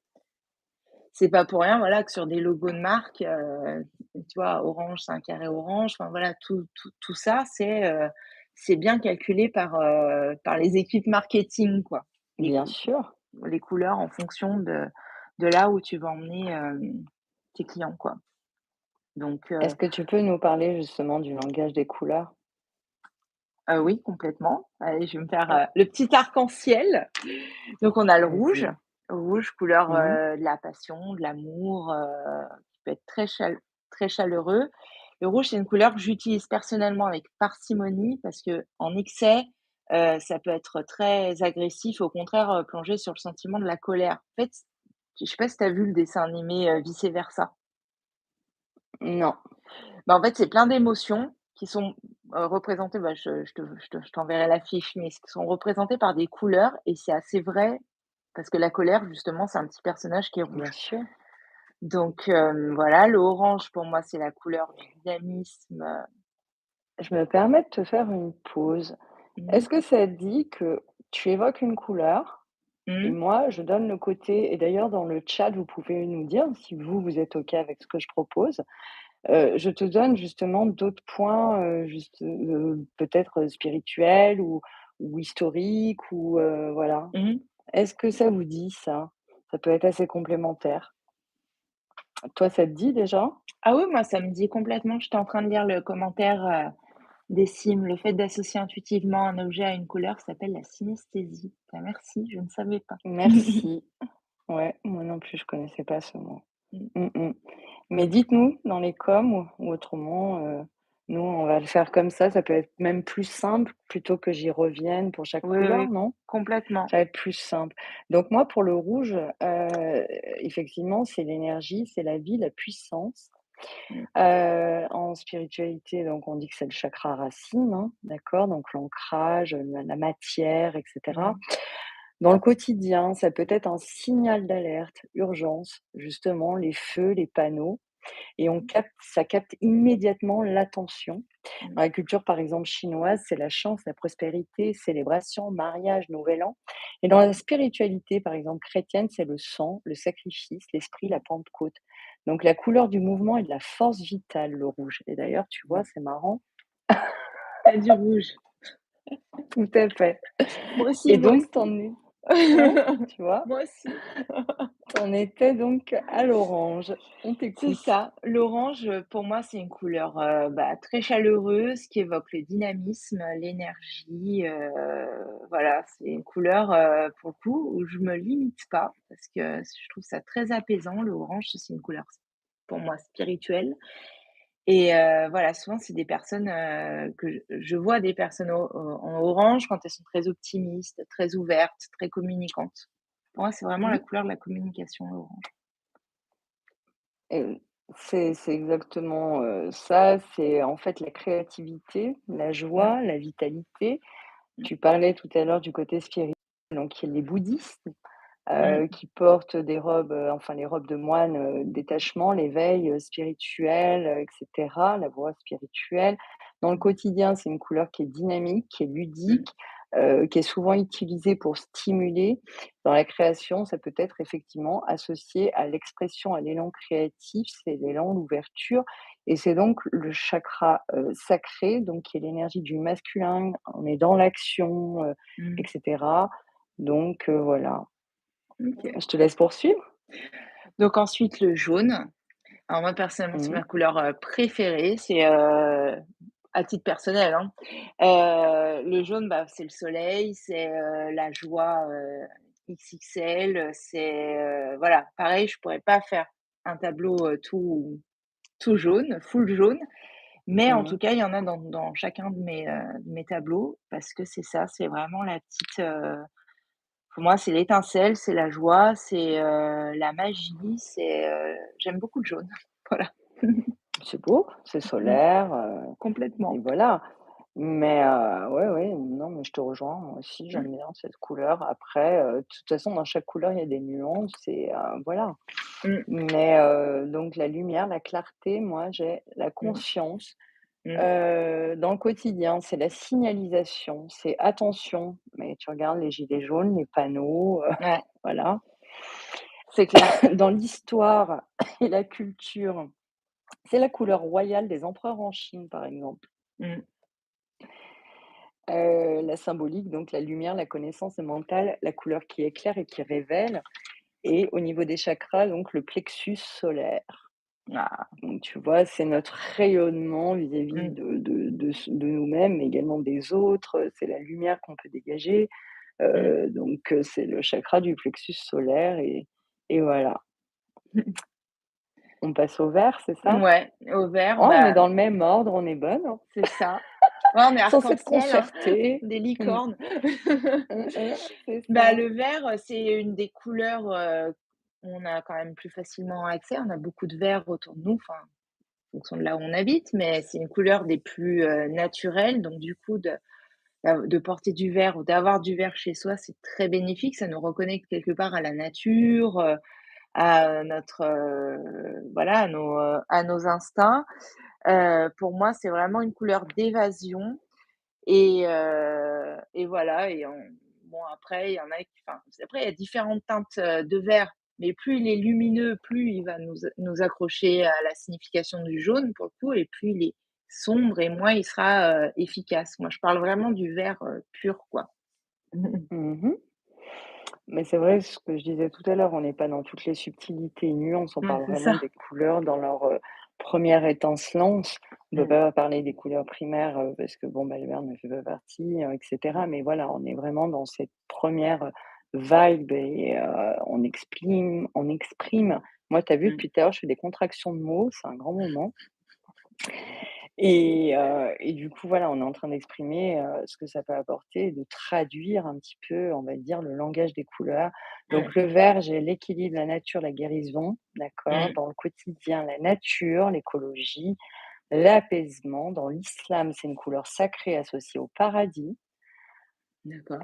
C'est pas pour rien, voilà, que sur des logos de marque, tu vois, orange, c'est un carré orange, enfin voilà, tout ça, c'est bien calculé par les équipes marketing, quoi. Les Bien cou sûr. les couleurs en fonction de là où tu vas emmener, tes clients, quoi. Donc Est-ce que tu peux nous parler justement du langage des couleurs? oui, complètement. Allez, je vais me faire, le petit arc-en-ciel. Donc on a le rouge, Vas-y. rouge couleur, Mmh. de la passion, de l'amour, qui peut être très chaleureux. Le rouge, c'est une couleur que j'utilise personnellement avec parcimonie parce que en excès, ça peut être très agressif, au contraire, plonger sur le sentiment de la colère. En fait, je sais pas si tu as vu le dessin animé, Vice Versa? Non. Bah, en fait, c'est plein d'émotions qui sont, représentées, bah, je t'enverrai l'affiche, mais qui sont représentées par des couleurs et c'est assez vrai parce que la colère, justement, c'est un petit personnage qui est Bien rouge. sûr. Donc voilà, le orange pour moi, c'est la couleur du dynamisme, Je me permets de te faire une pause. mmh, Est-ce que ça te dit que tu évoques une couleur et mmh, moi je donne le côté et d'ailleurs dans le chat, vous pouvez nous dire si vous êtes OK avec ce que je propose. Je te donne justement d'autres points, peut-être, spirituels ou historiques ou voilà. mmh. Est-ce que ça vous dit ça? Ça peut être assez complémentaire. Toi, ça te dit déjà? Ah oui, moi, ça me dit complètement. J'étais en train de lire le commentaire, d'Essim. Le fait d'associer intuitivement un objet à une couleur s'appelle la synesthésie. Bah, merci, je ne savais pas. Merci. Ouais, moi non plus, je connaissais pas ce mot. Mmh. Mmh mh. Mais dites-nous dans les coms ou autrement, Nous, on va le faire comme ça peut être même plus simple plutôt que j'y revienne pour chaque Oui, couleur, oui, non? complètement. Ça va être plus simple. Donc moi, pour le rouge, effectivement, c'est l'énergie, c'est la vie, la puissance. Mmh. En spiritualité, donc on dit que c'est le chakra racine, hein, d'accord? Donc l'ancrage, la matière et cetera. Mmh. Dans le quotidien, ça peut être un signal d'alerte, urgence, justement, les feux, les panneaux et ça capte immédiatement l'attention. Mmh. Dans la culture, par exemple, chinoise, c'est la chance, la prospérité, célébration, mariage, nouvel an. Et dans la spiritualité, par exemple, chrétienne, c'est le sang, le sacrifice, l'esprit, la Pentecôte. Donc la couleur du mouvement et de la force vitale, le rouge. Et d'ailleurs, tu vois, Mmh. c'est marrant. Tu du rouge. Tout à fait. Moi aussi, Et moi donc, aussi. t'en es, hein, tu vois, Moi aussi. t'en étais donc à l'orange. On C'est t'écoute. ça. L'orange, pour moi, c'est une couleur, très chaleureuse qui évoque le dynamisme, l'énergie, voilà, c'est une couleur, pour le coup, où je me limite pas parce que je trouve ça très apaisant. L'orange, c'est une couleur pour moi spirituelle et voilà, souvent, c'est des personnes, que je vois des personnes en orange quand elles sont très optimistes, très ouvertes, très communicantes. Pour moi, c'est vraiment la Mmh. couleur de la communication, l'orange. Et c'est exactement, ça. C'est en fait la créativité, la Mmh, joie, la vitalité. mmh, Tu parlais tout à l'heure du côté spirituel, donc il y a les bouddhistes, mmh, qui portent des robes, enfin les robes de moine, détachement, l'éveil, spirituel, et cetera, la voie spirituelle. Dans le mmh, quotidien, c'est une couleur qui est dynamique, qui est mmh, ludique, qui est souvent utilisée pour stimuler. Dans la création, ça peut être effectivement associé à l'expression, à l'élan créatif, c'est l'élan, l'ouverture et c'est donc le chakra, sacré, donc qui est l'énergie du masculin. On est dans l'action, mmh. et cetera. Donc voilà. OK. Je te laisse poursuivre. Donc ensuite le jaune. Alors moi personnellement, c'est Mmh. ma couleur, préférée. C'est, à titre personnel, hein. Le jaune, bah, c'est le soleil, c'est, la joie, XXL, c'est, voilà, pareil, je pourrais pas faire un tableau, tout jaune, full jaune, mais en Mmh. tout cas, il y en a dans chacun de mes tableaux parce que c'est ça, c'est vraiment la petite, pour moi, c'est l'étincelle, c'est la joie, c'est, la magie, c'est, j'aime beaucoup le jaune. Voilà. C'est beau, c'est Mmh, solaire, et complètement. voilà. Mais ouais, ouais, non, mais je te rejoins, moi aussi, Mmh, j'aime bien cette couleur. Après, de toute façon, dans chaque couleur, il y a des nuances et voilà. mmh, Mais donc la lumière, la clarté, moi, j'ai la mmh, conscience. mmh. Dans le quotidien, c'est la signalisation, c'est attention, mais tu regardes les gilets jaunes, les panneaux, Ouais, voilà. c'est clair. Dans l'histoire et la culture, c'est la couleur royale des empereurs en Chine, par exemple. Mmh, La symbolique, donc la lumière, la connaissance mentale, la couleur qui éclaire et qui révèle et au niveau des chakras, donc le plexus solaire. ah, Donc tu vois, c'est notre rayonnement vis-à-vis mmh, de nous-mêmes, mais également des autres, c'est la lumière qu'on peut dégager, mmh. donc c'est le chakra du plexus solaire et voilà. On passe au vert, c'est ça? Ouais, au vert, Oh, on est bah, dans le même ordre, on est bonne, hein. c'est ça. Ouais, on est Sans s'être arc-en-ciel, hein, concertée. des Mmh. licornes. C'est Bah, ça. le vert, c'est une des couleurs, on a quand même plus facilement accès. On a beaucoup de vert autour de nous, enfin, en fonction de là où on habite, mais c'est une couleur des plus, naturelles. Donc du coup, de porter du vert ou d'avoir du vert chez soi, c'est très bénéfique. Ça nous reconnecte quelque part à la nature, à notre, voilà, à nos instincts. Pour moi, c'est vraiment une couleur d'évasion et voilà et bon après il y en a qui enfin, après il y a différentes teintes, de vert, mais plus il est lumineux, plus il va nous accrocher à la signification du jaune pour le coup et plus il est sombre et moins il sera, efficace. Moi, je parle vraiment du vert, pur, quoi. Mmh. Mais c'est vrai, ce que je disais tout à l'heure, on n'est pas dans toutes les subtilités et nuances, on Ouais, parle c'est vraiment ça. des couleurs dans leur, première étincelance. On ne peut Mmh, pas parler des couleurs primaires, parce que bon, bah, le vert ne fait pas partie, et mmh, cetera. Mais voilà, on est vraiment dans cette première vibe et on exprime. Moi, tu as vu mmh. depuis tout à l'heure, je fais des contractions de mots, c'est un grand moment Et du coup, voilà, on est en train d'exprimer, ce que ça peut apporter, de traduire un petit peu, on va dire, le langage des couleurs. Mmh, Donc le vert, j'ai l'équilibre, la nature, la guérison, d'accord? mmh, Dans le quotidien, la nature, l'écologie, l'apaisement. Dans l'islam, c'est une couleur sacrée associée au paradis. d'accord.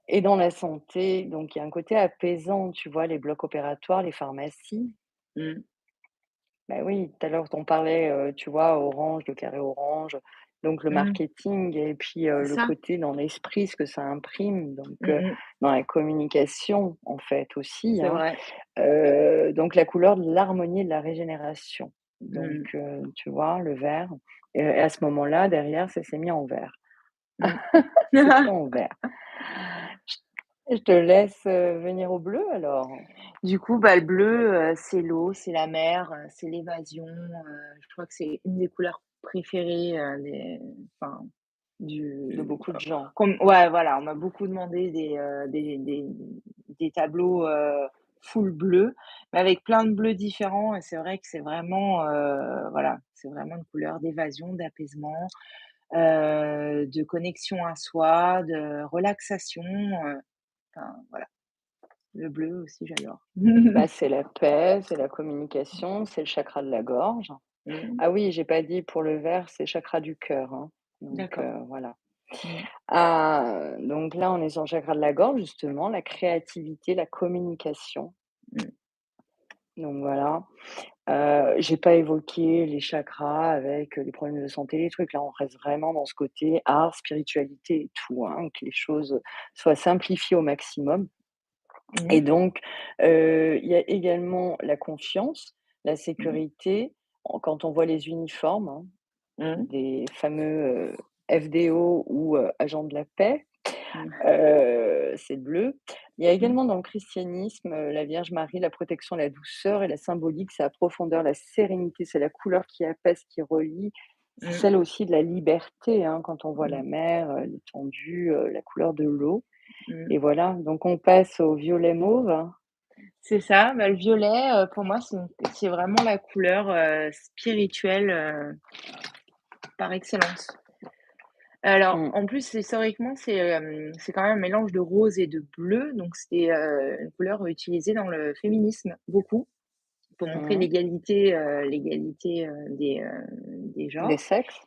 Et dans la santé, donc il y a un côté apaisant, tu vois? Les blocs opératoires, les pharmacies. Mmh, Bah oui, tout à l'heure, on parlait, tu vois, orange, le carré orange, donc le mmh, marketing et puis, c'est le ça. côté dans l'esprit, ce que ça imprime, donc Mmh mh, dans la communication, en fait, aussi, c'est hein. vrai. Donc la couleur de l'harmonie et de la régénération. Donc Mmh. tu vois, le vert et à ce moment-là, derrière, ça s'est mis en vert. Mmh. C'est tout en vert. Je te laisse, venir au bleu alors. Du coup, bah, le bleu, c'est l'eau, c'est la mer, c'est l'évasion, je crois que c'est une des couleurs préférées, des enfin, De du beaucoup de gens. comme ouais, voilà, on m'a beaucoup demandé des tableaux, full bleu, mais avec plein de bleus différents et c'est vrai que c'est vraiment, voilà, c'est vraiment une couleur d'évasion, d'apaisement, de connexion à soi, de relaxation, enfin, voilà. Le bleu aussi, j'adore. Bah, c'est la paix, c'est la communication, c'est le chakra de la gorge. Mmh. Ah oui, j'ai pas dit pour le vert, c'est chakra du cœur, hein, donc D'accord. voilà. Mmh. Ah, donc là, on est sur le chakra de la gorge justement, la créativité, la communication, Mmh. donc voilà. J'ai pas évoqué les chakras avec, les problèmes de santé, les trucs. Là, on reste vraiment dans ce côté art, spiritualité et tout, hein, que les choses soient simplifiées au maximum. Et Mmh. donc, il y a également la confiance, la Mmh. sécurité, quand on voit les uniformes, hein, Mmh. des fameux, FDO ou, agents de la paix, Mmh. c'est bleu. Il y a Mmh. également dans le christianisme, la Vierge Marie, la protection, la douceur et la symbolique, c'est la profondeur, la sérénité, c'est la couleur qui apaise, qui relie. C'est Mmh. celle aussi de la liberté, hein, quand on voit Mmh. la mer, l'étendue, la couleur de l'eau Mmh. et voilà, donc on passe au violet mauve. C'est ça, bah, le violet, pour moi, c'est vraiment la couleur, spirituelle, par excellence. Alors, Mmh, en plus, historiquement, c'est quand même un mélange de rose et de bleu, donc c'est, une couleur utilisée dans le féminisme, beaucoup, pour montrer mmh. l'égalité, des Des genres. sexes?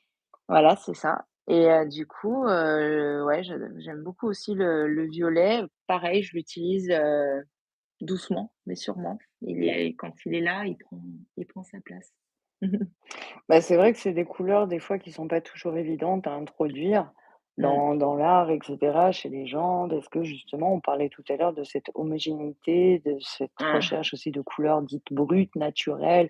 Voilà, c'est ça et du coup, ouais, j'aime beaucoup aussi le violet. Pareil, je l'utilise, doucement mais sûrement. Quand il est là, il prend sa place. Bah, c'est vrai que c'est des couleurs, des fois, qui sont pas toujours évidentes à introduire Mmh. dans l'art et cetera, chez les gens, parce que justement, on parlait tout à l'heure de cette homogénéité, de cette Ouais. recherche aussi de couleurs dites brutes, naturelles,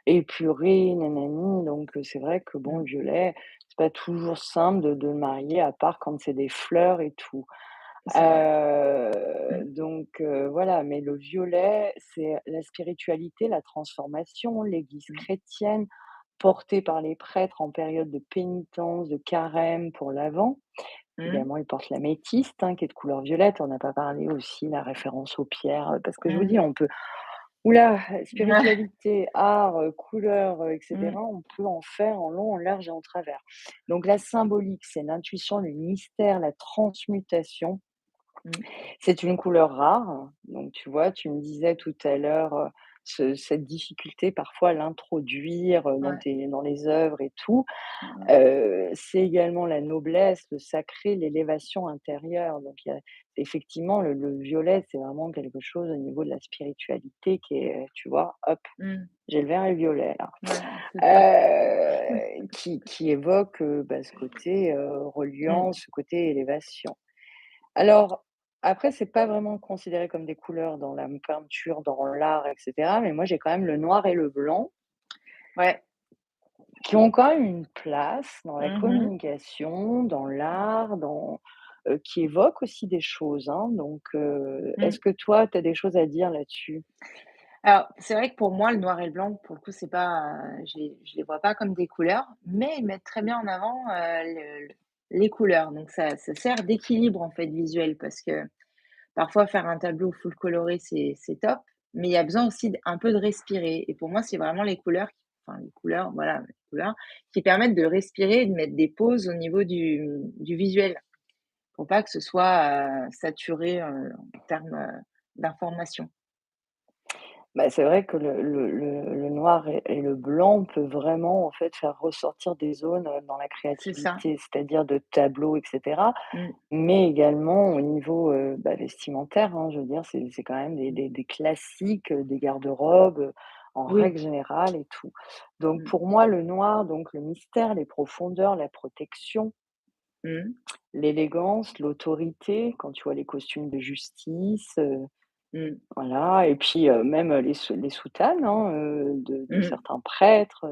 épurées, nanani, donc c'est vrai que bon, le Mmh. violet, c'est pas toujours simple de le marier, à part quand c'est des fleurs et tout. C'est vrai. Mmh. Donc voilà, mais le violet, c'est la spiritualité, la transformation, l'Église Mmh. chrétienne, portée par les prêtres en période de pénitence, de carême pour l'Avent. Mmh. Également, ils portent l'améthyste, hein, qui est de couleur violette. On n'a pas parlé aussi, la référence aux pierres, parce que je vous Mmh. dis, on peut ouh là, Ouais. spiritualité, art, couleurs, et Mmh. cetera, on peut en faire en long, en large et en travers. Donc la symbolique, c'est l'intuition, le mystère, la transmutation. Mmh. C'est une couleur rare, donc tu vois, tu me disais tout à l'heure, cette difficulté parfois à l'introduire, Ouais. dans les œuvres et tout. Ouais. C'est également la noblesse, le sacré, l'élévation intérieure, donc il y a effectivement le violet, c'est vraiment quelque chose au niveau de la spiritualité qui est, tu vois, hop, Mmh. j'ai le vert et le violet là, Ouais, c'est ça. qui évoque, bah, ce côté, Mmh. reliant, ce côté élévation. Alors, après, c'est pas vraiment considéré comme des couleurs dans la peinture, dans l'art, et cetera, mais moi, j'ai quand même le noir et le blanc Ouais. qui ont quand même une place dans la Mmh mh. communication, dans l'art, qui évoquent aussi des choses, hein, donc Mmh. est-ce que toi, tu as des choses à dire là-dessus? Alors, c'est vrai que pour moi, le noir et le blanc, pour le coup, c'est pas, je les vois pas comme des couleurs, mais ils mettent très bien en avant, les couleurs. Donc ça sert d'équilibre, en fait, visuel parce que parfois faire un tableau full coloré, c'est top, mais il y a besoin aussi un peu de respirer et pour moi, c'est vraiment les couleurs enfin les couleurs, voilà, les couleurs qui permettent de respirer et de mettre des pauses au niveau du visuel, pour pas que ce soit, saturé, en termes, d'informations. Bah, c'est vrai que le noir et le blanc peut vraiment, en fait, faire ressortir des zones, dans la C'est ça. créativité, c'est-à-dire de tableaux et cetera, Mmh. mais également au niveau, bah, vestimentaire, hein. Je veux dire, c'est quand même Mmh. des classiques, des garde-robes, en Oui. règle générale et tout. Donc Mmh. pour moi, le noir, donc le mystère, les profondeurs, la protection, Mmh. l'élégance, l'autorité, quand tu vois les costumes de justice, Mmh. voilà et puis, même, les soutanes, hein, de Mmh. certains prêtres,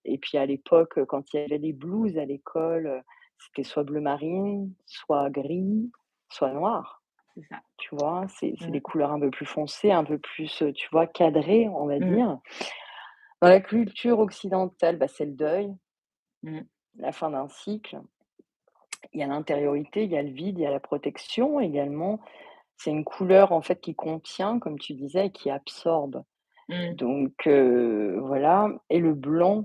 et puis à l'époque, quand il y avait les blouses à l'école, c'était soit bleu marine, soit gris, soit noir, C'est ça. tu vois? C'est Mmh. des couleurs un peu plus foncées, un peu plus, tu vois, cadrées, on va Mmh. dire. Dans la culture occidentale, bah, c'est le deuil, Mmh. la fin d'un cycle. Il y a l'intériorité, il y a le vide, il y a la protection également. C'est une couleur, en fait, qui contient, comme tu disais, et qui absorbe. Mmh. Donc voilà et le blanc,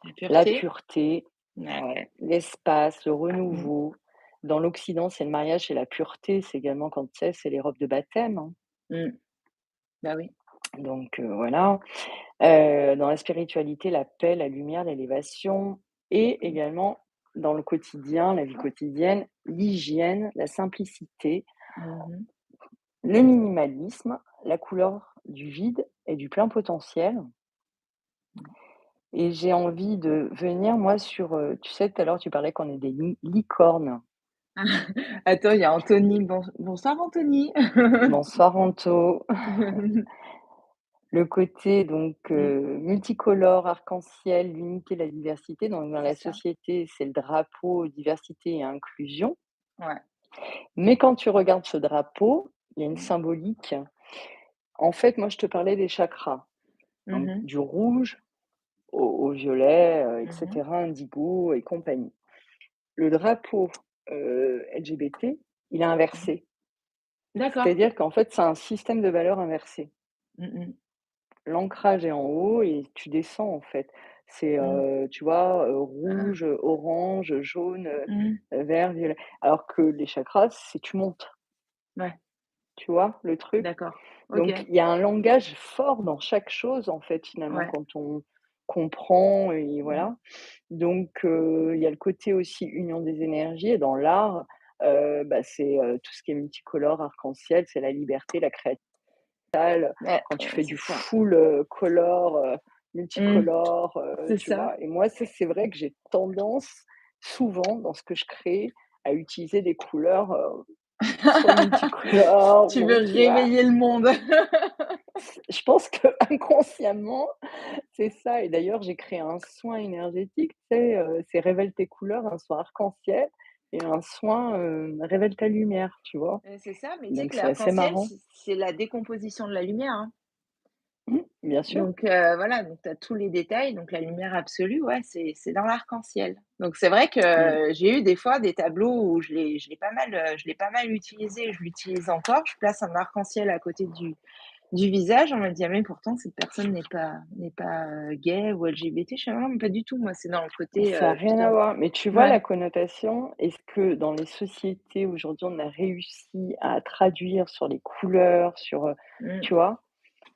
La la pureté. pureté, Ah ouais. l'espace, le Mmh. renouveau. Dans l'Occident, c'est le mariage et la pureté, c'est également quand tu sais, c'est les robes de baptême, hein. Mmh. Bah oui. Donc voilà. Dans la spiritualité, la paix, la lumière, l'élévation et également dans le quotidien, la vie quotidienne, l'hygiène, la simplicité, Mmh mh. le minimalisme, la couleur du vide et du plein potentiel. Mmh. Et j'ai envie de venir moi sur, tu sais tout à l'heure tu parlais qu'on est des licornes. Attends, il y a Anthony. Bonsoir Anthony. Bonsoir Anto. Le côté donc, Mmh. multicolore, arc-en-ciel, l'unité, la diversité, donc dans C'est la ça. société, c'est le drapeau diversité et inclusion. Ouais. Mais quand tu regardes ce drapeau, il y a une Mmh. symbolique. En fait, moi je te parlais des chakras, Mmh donc mh. du rouge au violet, et Mmh mh. cetera, indigo et compagnie. Le drapeau, LGBT, il est Mmh. inversé. D'accord. C'est-à-dire qu'en fait, c'est un système de valeurs inversé. Mmh mh. L'ancrage est en haut et tu descends, en fait. C'est, Mmh. tu vois, Ah. rouge, orange, jaune, Mmh. vert, violet. Alors que les chakras, c'est tu montes, Ouais, tu vois le truc? d'accord. OK. Donc il y a un langage fort dans chaque chose, en fait, finalement, Ouais. quand on comprend et Mmh. voilà. Donc il y a le côté aussi union des énergies et dans l'art, bah, c'est, tout ce qui est multicolore, arc-en-ciel, c'est la liberté, la créativité Ouais, quand tu fais c'est du ça. full, color, Mmh. multicolore, C'est tu ça. vois? Et moi, ça, c'est vrai que j'ai tendance, souvent, dans ce que je crée, à utiliser des couleurs, soit multicolores Tu ou veux tu vois? réveiller le monde. Je pense qu'inconsciemment, c'est ça et d'ailleurs, j'ai créé un soin énergétique, tu sais, c'est révèle tes couleurs, un soin arc-en-ciel et un soin, révèle ta lumière, tu vois? C'est ça, mais tu sais Donc que c'est assez l'arc-en-ciel, marrant. c'est la décomposition de la lumière, hein. Bien sûr. Donc voilà, donc tu as tous les détails, donc la lumière absolue, ouais, c'est dans l'arc-en-ciel. Donc c'est vrai Mmh. que j'ai eu des fois des tableaux où je l'ai pas mal utilisé, je l'utilise encore. Je place un arc-en-ciel à côté du visage, on m'a dit: «Ah mais pourtant cette personne n'est pas, gay ou LGBT». Je fais: «Ah non, mais pas du tout, moi c'est dans le côté, Ça a rien à justement». voir. Mais tu vois Ouais. la connotation? Est-ce que dans les sociétés aujourd'hui, on a réussi à traduire sur les couleurs, sur, Mmh. tu vois?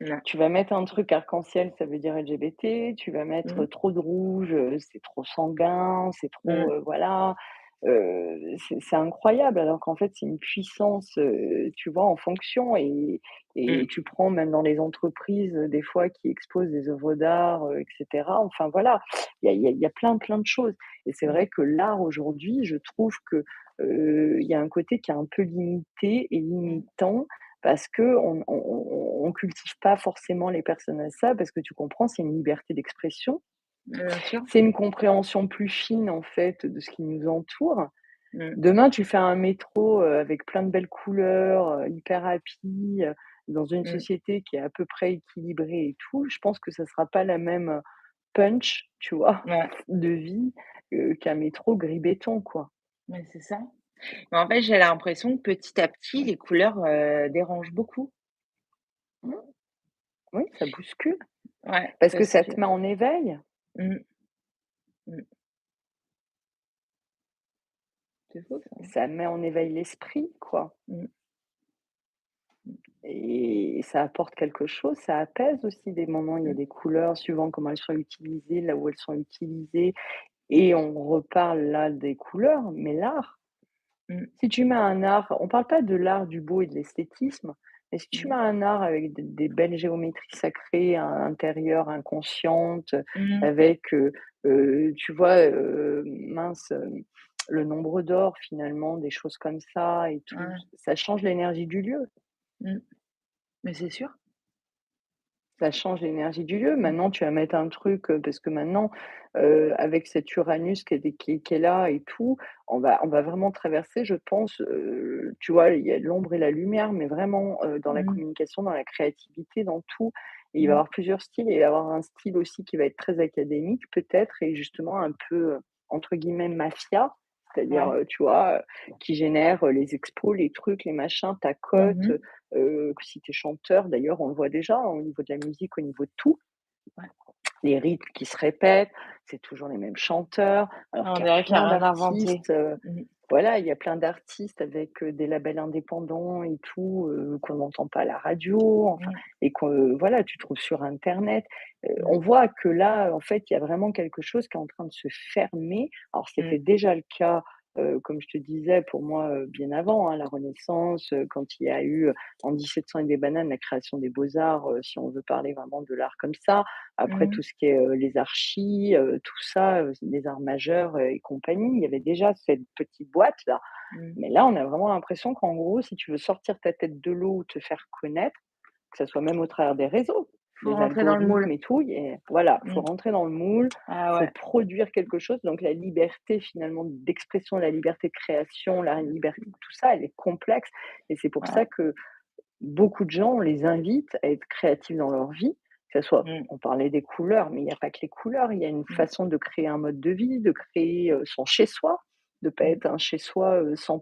Non. Tu vas mettre un truc arc-en-ciel, ça veut dire LGBT, tu vas mettre Mmh. trop de rouge, c'est trop sanguin, c'est trop, Mmh. voilà, c'est incroyable alors qu'en fait, c'est une puissance, tu vois, en fonction et Mmh. tu prends même dans les entreprises, des fois qui exposent des œuvres d'art, et cetera. Enfin voilà, il y a plein, plein de choses et c'est Mmh. vrai que l'art aujourd'hui, je trouve que, il y a un côté qui est un peu limité et Mmh. limitant parce qu'on cultive pas forcément les personnes à ça, parce que tu comprends, c'est une liberté d'expression. Bien sûr. C'est une compréhension plus fine, en fait, de ce qui nous entoure. Mmh. Demain, tu fais un métro, avec plein de belles couleurs, hyper happy, dans une Mmh. société qui est à peu près équilibrée et tout, je pense que ça sera pas la même, punch, tu vois, Ouais, de vie, qu'un métro gris béton, quoi. mais c'est ça. Mais en fait, j'ai l'impression que petit à petit, les couleurs, dérangent beaucoup. Mmh, oui, ça bouscule. Ouais, Parce que parce ça que te met en éveil, mmh, mmh, c'est faux ça. ça met en éveil l'esprit, quoi. Mmh, mmh, Et ça apporte quelque chose, ça apaise aussi des moments. Il y a mmh, des couleurs suivant comment elles sont utilisées, là où elles sont utilisées. Et on reparle là des couleurs, mais l'art, mmh, si tu mets un art, on parle pas de l'art du beau et de l'esthétisme, mais si tu mets mmh, un art avec des belles géométries sacrées intérieures, inconscientes, mmh, avec, tu vois, mince, le nombre d'or finalement, des choses comme ça et tout, ouais, ça change l'énergie du lieu. mmh, mais c'est sûr. Ça change l'énergie du lieu. Mmh, Maintenant, tu vas mettre un truc, parce que maintenant, avec cet Uranus qui est là et tout, on va vraiment traverser, je pense, tu vois, il y a l'ombre et la lumière, mais vraiment, dans la mmh, communication, dans la créativité, dans tout. Et il va y mmh, avoir plusieurs styles et il va y avoir un style aussi qui va être très académique peut-être et justement un peu, entre guillemets «mafia», c'est-à-dire, ouais. tu vois, qui génère, les expos, les trucs, les machins, ta Mmh cote, mh. si tu es chanteur, d'ailleurs, on le voit déjà, hein, au niveau de la musique, au niveau de tout, Ouais. les rythmes qui se répètent, c'est toujours les mêmes chanteurs, alors On qu'il y a dirait qu'il y a plein rien inventé. d'artistes, Mmh, voilà, il y a plein d'artistes avec, des labels indépendants et tout, qu'on n'entend pas à la radio, enfin mmh, et que, voilà, tu trouves sur internet. mmh, On voit que là, en fait, il y a vraiment quelque chose qui est en train de se fermer. Alors mmh, c'était déjà le cas, comme je te disais, pour moi, bien avant, hein, la Renaissance, quand il y a eu, en 1700 et des bananes, la création des beaux-arts, si on veut parler vraiment de l'art comme ça. Après mmh, tout ce qui est, les archis, tout ça, les arts majeurs, et compagnie, il y avait déjà cette petite boîte-là. mmh. Mais là, on a vraiment l'impression qu'en gros, si tu veux sortir ta tête de l'eau ou te faire connaître, que ça soit même au travers des réseaux, Faut les rentrer dans le algorithmes moule. et tout, voilà, faut Mmh. rentrer dans le moule, Ah faut ouais, produire quelque chose. Donc la liberté finalement d'expression, la liberté de création, la liberté tout ça, elle est complexe et c'est pour ouais. ça que beaucoup de gens, on les invite à être créatifs dans leur vie, que ça soit Mmh, on parlait des couleurs, mais il y a pas que les couleurs, il y a une mmh, façon de créer un mode de vie, de créer, son chez-soi, de pas mmh. être un chez-soi, 100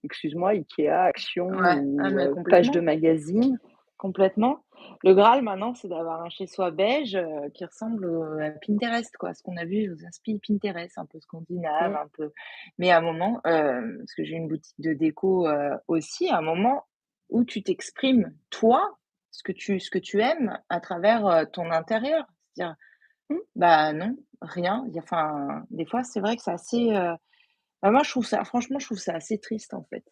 excuse-moi, IKEA, Action Ouais, ah ou, mais page de complètement, magazine. complètement. Le Graal maintenant, c'est d'avoir un chez soi beige, qui ressemble à Pinterest quoi, ce qu'on a vu aux inspi Pinterest, un peu scandinave, Mmh, un peu mais à un moment, parce que j'ai une boutique de déco, aussi, à un moment où tu t'exprimes toi, ce que tu aimes à travers, ton intérieur. C'est-à-dire mmh. bah, non, rien. Il y a enfin, des fois, c'est vrai que c'est assez, bah, moi, je trouve ça franchement, je trouve ça assez triste, en fait.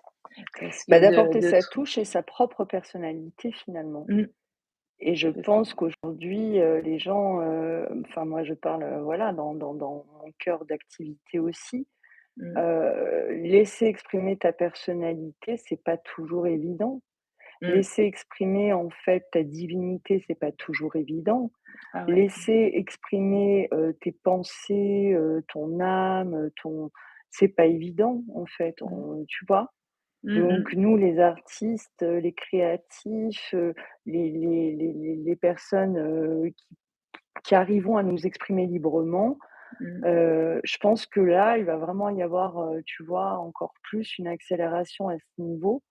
Parce que Bah, de d'apporter de sa tr touche et sa propre personnalité finalement mmh, et je c'est ça. pense qu'aujourd'hui, les gens, enfin moi je parle, voilà dans mon cœur d'activité aussi. Mmh, Laisser exprimer ta personnalité, c'est pas toujours évident. mmh. Laisser exprimer, en fait, ta divinité, c'est pas toujours évident. Ah ouais. Laisser exprimer, tes pensées, ton âme, ton c'est pas évident, en fait, Mmh. tu vois? Mmh Donc mh. nous, les artistes, les créatifs, les personnes, qui arrivons à nous exprimer librement. Mmh. Je pense que là, il va vraiment y avoir, tu vois, encore plus une accélération à ce niveau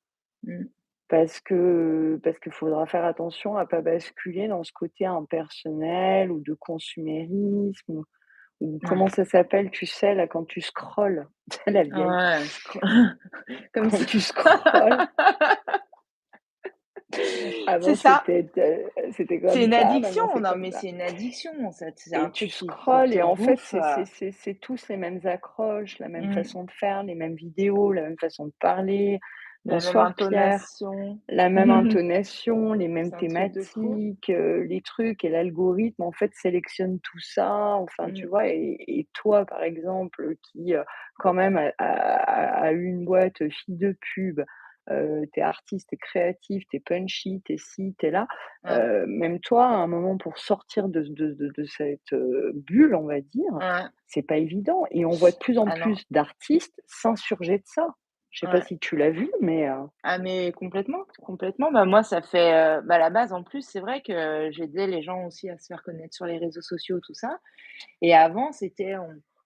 Mmh. parce qu'il faudra faire attention à pas basculer dans ce côté impersonnel ou de consumérisme ou comment Ouais. ça s'appelle, tu sais, là, quand tu scrolles, la vieille, Ouais, comme quand si tu scrolles, c'est avant ça, c'était c'est comme une ça, addiction, maintenant c'est non, comme mais ça. c'est une addiction, ça c'est un Et tu truc qui scrolles te et en fait, bouffe, c'est tous les mêmes accroches, la même mmh, façon de faire, les mêmes vidéos, la même façon de parler. la même «Bonsoir Pierre», intonation. la même intonation, les mêmes C'est un truc de fou. thématiques, les trucs et l'algorithme, en fait, sélectionne tout ça, enfin, tu Mmh. vois? Et toi, par exemple, qui, quand même a eu une boîte, fille de pub, tu artiste, tu créatif, tu punchy, tu ci, tu là. Ouais, Même toi, à un moment, pour sortir de cette, bulle, on va dire, ouais. c'est pas évident et on voit de plus en Ah non, plus d'artistes s'insurger de ça. Je sais pas ouais. si tu l'as vu, mais Ah mais complètement, complètement. Bah, moi, ça fait, bah, à la base, en plus, c'est vrai que j'aidais les gens aussi à se faire connaître sur les réseaux sociaux, tout ça et avant, c'était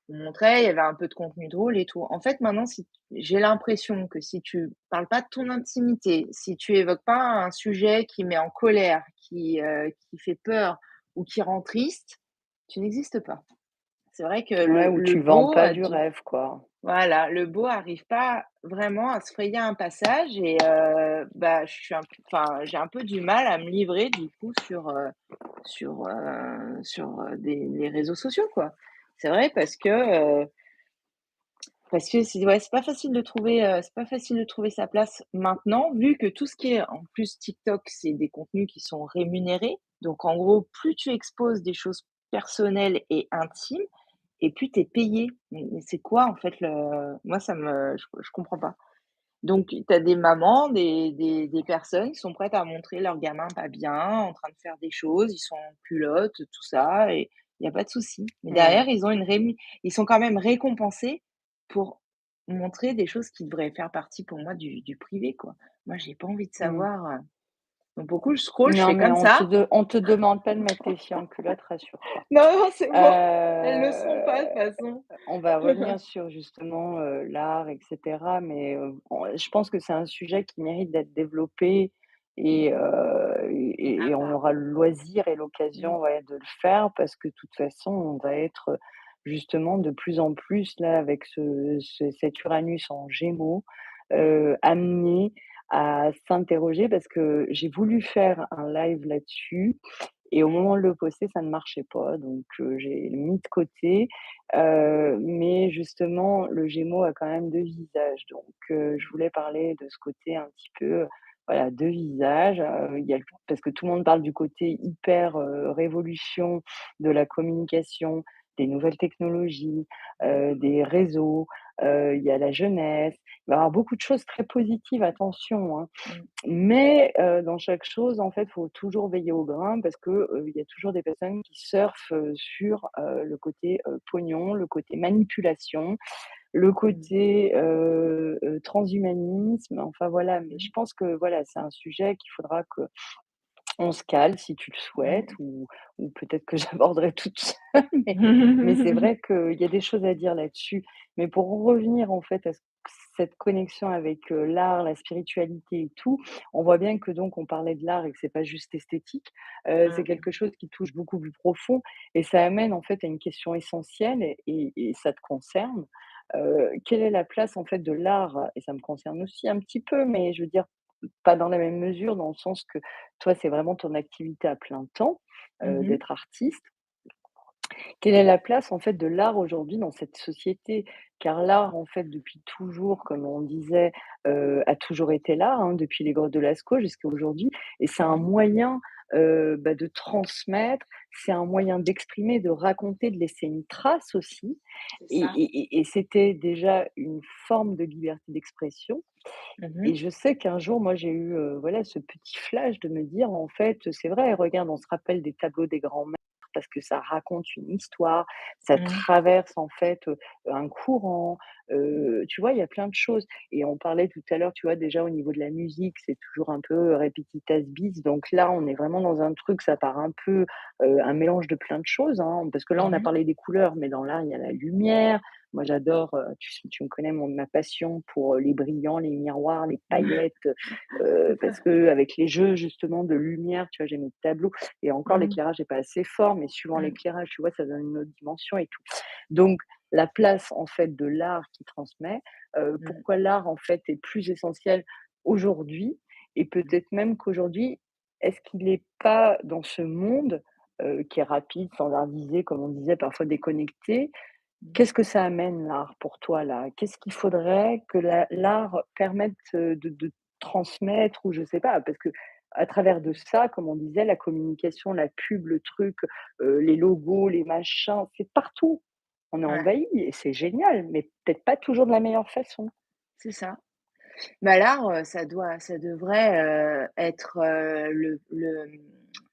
on montrait, il y avait un peu de contenu drôle et tout. En fait, maintenant, si j'ai l'impression que si tu parles pas de ton intimité, si tu évoques pas un sujet qui met en colère, qui fait peur ou qui rend triste, tu n'existes pas. C'est vrai que Ouais, où le tu vends beau pas a du du rêve, quoi. voilà, le beau arrive pas vraiment à se frayer un passage et bah, je suis un p enfin, j'ai un peu du mal à me livrer du coup sur des les réseaux sociaux, quoi. C'est vrai parce que c'est ouais, c'est pas facile de trouver sa place maintenant, vu que tout ce qui est en plus TikTok, c'est des contenus qui sont rémunérés. Donc en gros, plus tu exposes des choses personnelles et intimes et plus tu es payé. Mais c'est quoi en fait le moi ça me je comprends pas. Donc tu as des mamans, des personnes qui sont prêtes à montrer leur gamin pas bien, en train de faire des choses, ils sont en culotte, tout ça et il y a pas de souci. Mais Mmh. derrière, ils sont quand même récompensés pour montrer des choses qui devraient faire partie pour moi du privé, quoi. Moi, j'ai pas envie de Mmh. savoir, donc beaucoup je scrolle, je Non, fais mais comme ça. on te demande pas de mettre tes filles en culotte, rassure-toi. Non, non, c'est bon, elles le seront pas de toute Heu, façon. on va revenir sur justement, l'art et cetera, mais, je pense que c'est un sujet qui mérite d'être développé À et on part. aura le loisir et Mmh. l'occasion, ouais, de le faire parce que de toute façon, on va être, justement de plus en plus là avec cet Uranus en Gémeaux, Mmh. amenés à s'interroger parce que j'ai voulu faire un live là-dessus et au Mmh. moment de le poster, ça ne marchait pas, donc j'ai mis de côté, mais justement, le Gémeaux a quand même 2 visages, donc je voulais parler de ce côté un petit peu, voilà, 2 visages, il y a le parce que tout le monde parle du côté hyper, révolution de la communication, des nouvelles technologies, des réseaux, il y a la jeunesse, il va y avoir beaucoup de choses très positives, attention, hein. Mmh. Mais dans chaque chose, en fait, il faut toujours veiller au grain parce que, il y a toujours des personnes qui surfent, sur, le côté, pognon, le côté manipulation, le Mmh. côté, transhumanisme, enfin voilà. Mais je Mmh. pense que voilà, c'est un sujet qu'il faudra qu'on se cale si tu le souhaites Mmh. ou peut-être que j'aborderai toute seule, mais c'est vrai qu'il y a des choses à dire là-dessus. Mais pour en revenir en fait à cette connexion avec, l'art, la spiritualité et tout, on voit bien que donc on parlait de l'art et que c'est pas juste esthétique, c'est Mmh. quelque chose qui touche beaucoup plus profond et ça amène en fait à une question essentielle et ça te concerne. Quelle est la place en fait de l'art et ça me concerne aussi un petit peu, mais je veux dire pas dans la même mesure, dans le sens que toi, c'est vraiment ton activité à plein temps, Mmh mh. d'être artiste. Quelle est la place, en fait, de l'art aujourd'hui dans cette société? Car l'art, en fait, depuis toujours, comme on disait, a toujours été là, hein, depuis les grottes de Lascaux jusqu'à aujourd'hui et c'est un Mmh. moyen, bah, de transmettre, c'est un moyen d'exprimer, de raconter, de laisser une trace aussi C'est et ça. c'était déjà une forme de liberté d'expression Mmh et mh. je sais qu'un jour, moi, j'ai eu, voilà, ce petit flash de me dire: «En fait, c'est vrai, regarde, on se rappelle des tableaux des grands maîtres parce que ça raconte une histoire, ça Mmh. traverse, en fait, un courant». Tu vois, il y a plein de choses et on parlait tout à l'heure, tu vois, déjà au niveau de la musique, c'est toujours un peu repetitatis bis donc là, on est vraiment dans un truc, ça part un peu, un mélange de plein de choses, hein, parce que là, on a Mmh. parlé des couleurs, mais dans l'art, il y a la lumière, moi, j'adore, tu me connais ma passion pour, les brillants, les miroirs, les paillettes, parce qu'avec les jeux justement de lumière, tu vois, j'ai mes tableaux et encore Mmh. l'éclairage est pas assez fort, mais suivant Mmh. l'éclairage, tu vois, ça donne une autre dimension et tout. Donc la place en fait de l'art qui transmet, Mmh. pourquoi l'art en fait est plus essentiel aujourd'hui et Mmh. peut-être même qu'aujourd'hui, est-ce qu'il n'est pas dans ce monde, qui est rapide, standardisé, comme on disait, parfois déconnecté, Mmh. qu'est-ce que ça amène l'art pour toi là? Qu'est-ce qu'il faudrait que l'art permette, de transmettre ou je sais pas? Parce que à travers de ça, comme on disait, la communication, la pub, le truc, les logos, les machins, c'est partout. On est Ouais, envahi et c'est génial, mais peut-être pas toujours de la meilleure façon. c'est ça. Bah, l'art, ça devrait, être,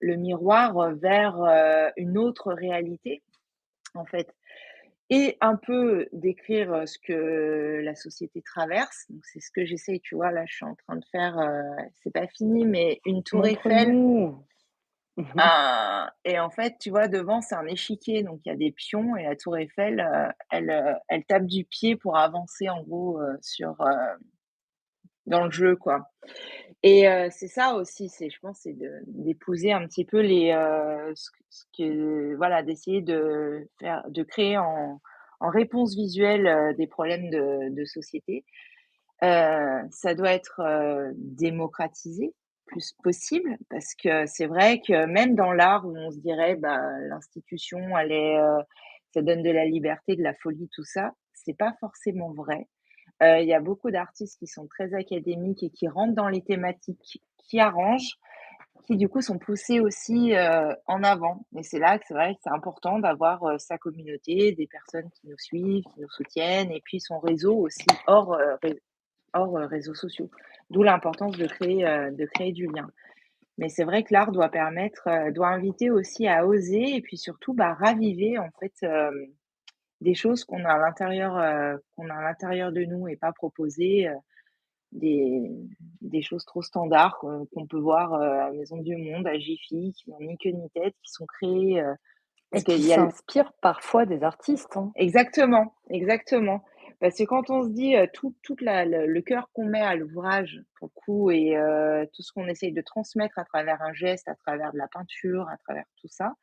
le miroir, vers, une autre réalité, en fait et un peu décrire, ce que la société traverse. Donc c'est ce que j'essaye, tu vois? Là, je suis en train de faire, c'est pas fini, mais une tour Eiffel. Montre-nous. Et en fait, tu vois, devant, c'est un échiquier, donc il y a des pions et la tour Eiffel, elle tape du pied pour avancer en gros, dans le jeu, quoi. Et c'est ça aussi, c'est je pense, c'est d'épouser un petit peu ce que voilà, d'essayer de créer en réponse visuelle, des problèmes de société. Ça doit être, démocratisé plus possible parce que c'est vrai que même dans l'art où on se dirait, bah, l'institution elle est, ça donne de la liberté, de la folie, tout ça, c'est pas forcément vrai. Il y a beaucoup d'artistes qui sont très académiques et qui rentrent dans les thématiques qui arrangent, qui du coup sont poussés aussi, en avant et c'est là que c'est vrai que c'est important d'avoir, sa communauté, des personnes qui nous suivent, qui nous soutiennent et puis son réseau aussi hors, réseaux sociaux. D'où l'importance de créer du lien. Mais c'est vrai que l'art doit permettre, doit inviter aussi à oser et puis surtout, bah, raviver en fait, des choses qu'on a à l'intérieur de nous et pas proposer, des des choses trop standards qu'on peut voir, à la Maison du Monde, à Jiffy, qui n'ont ni queue ni tête, qui sont créées, parce Et qu'il qui y a l s'inspirent parfois des artistes, hein. exactement, exactement. Parce que quand on se dit, toute la le cœur qu'on met à l'ouvrage, pour le coup et tout ce qu'on essaye de transmettre à travers un geste, à travers de la peinture, à travers tout ça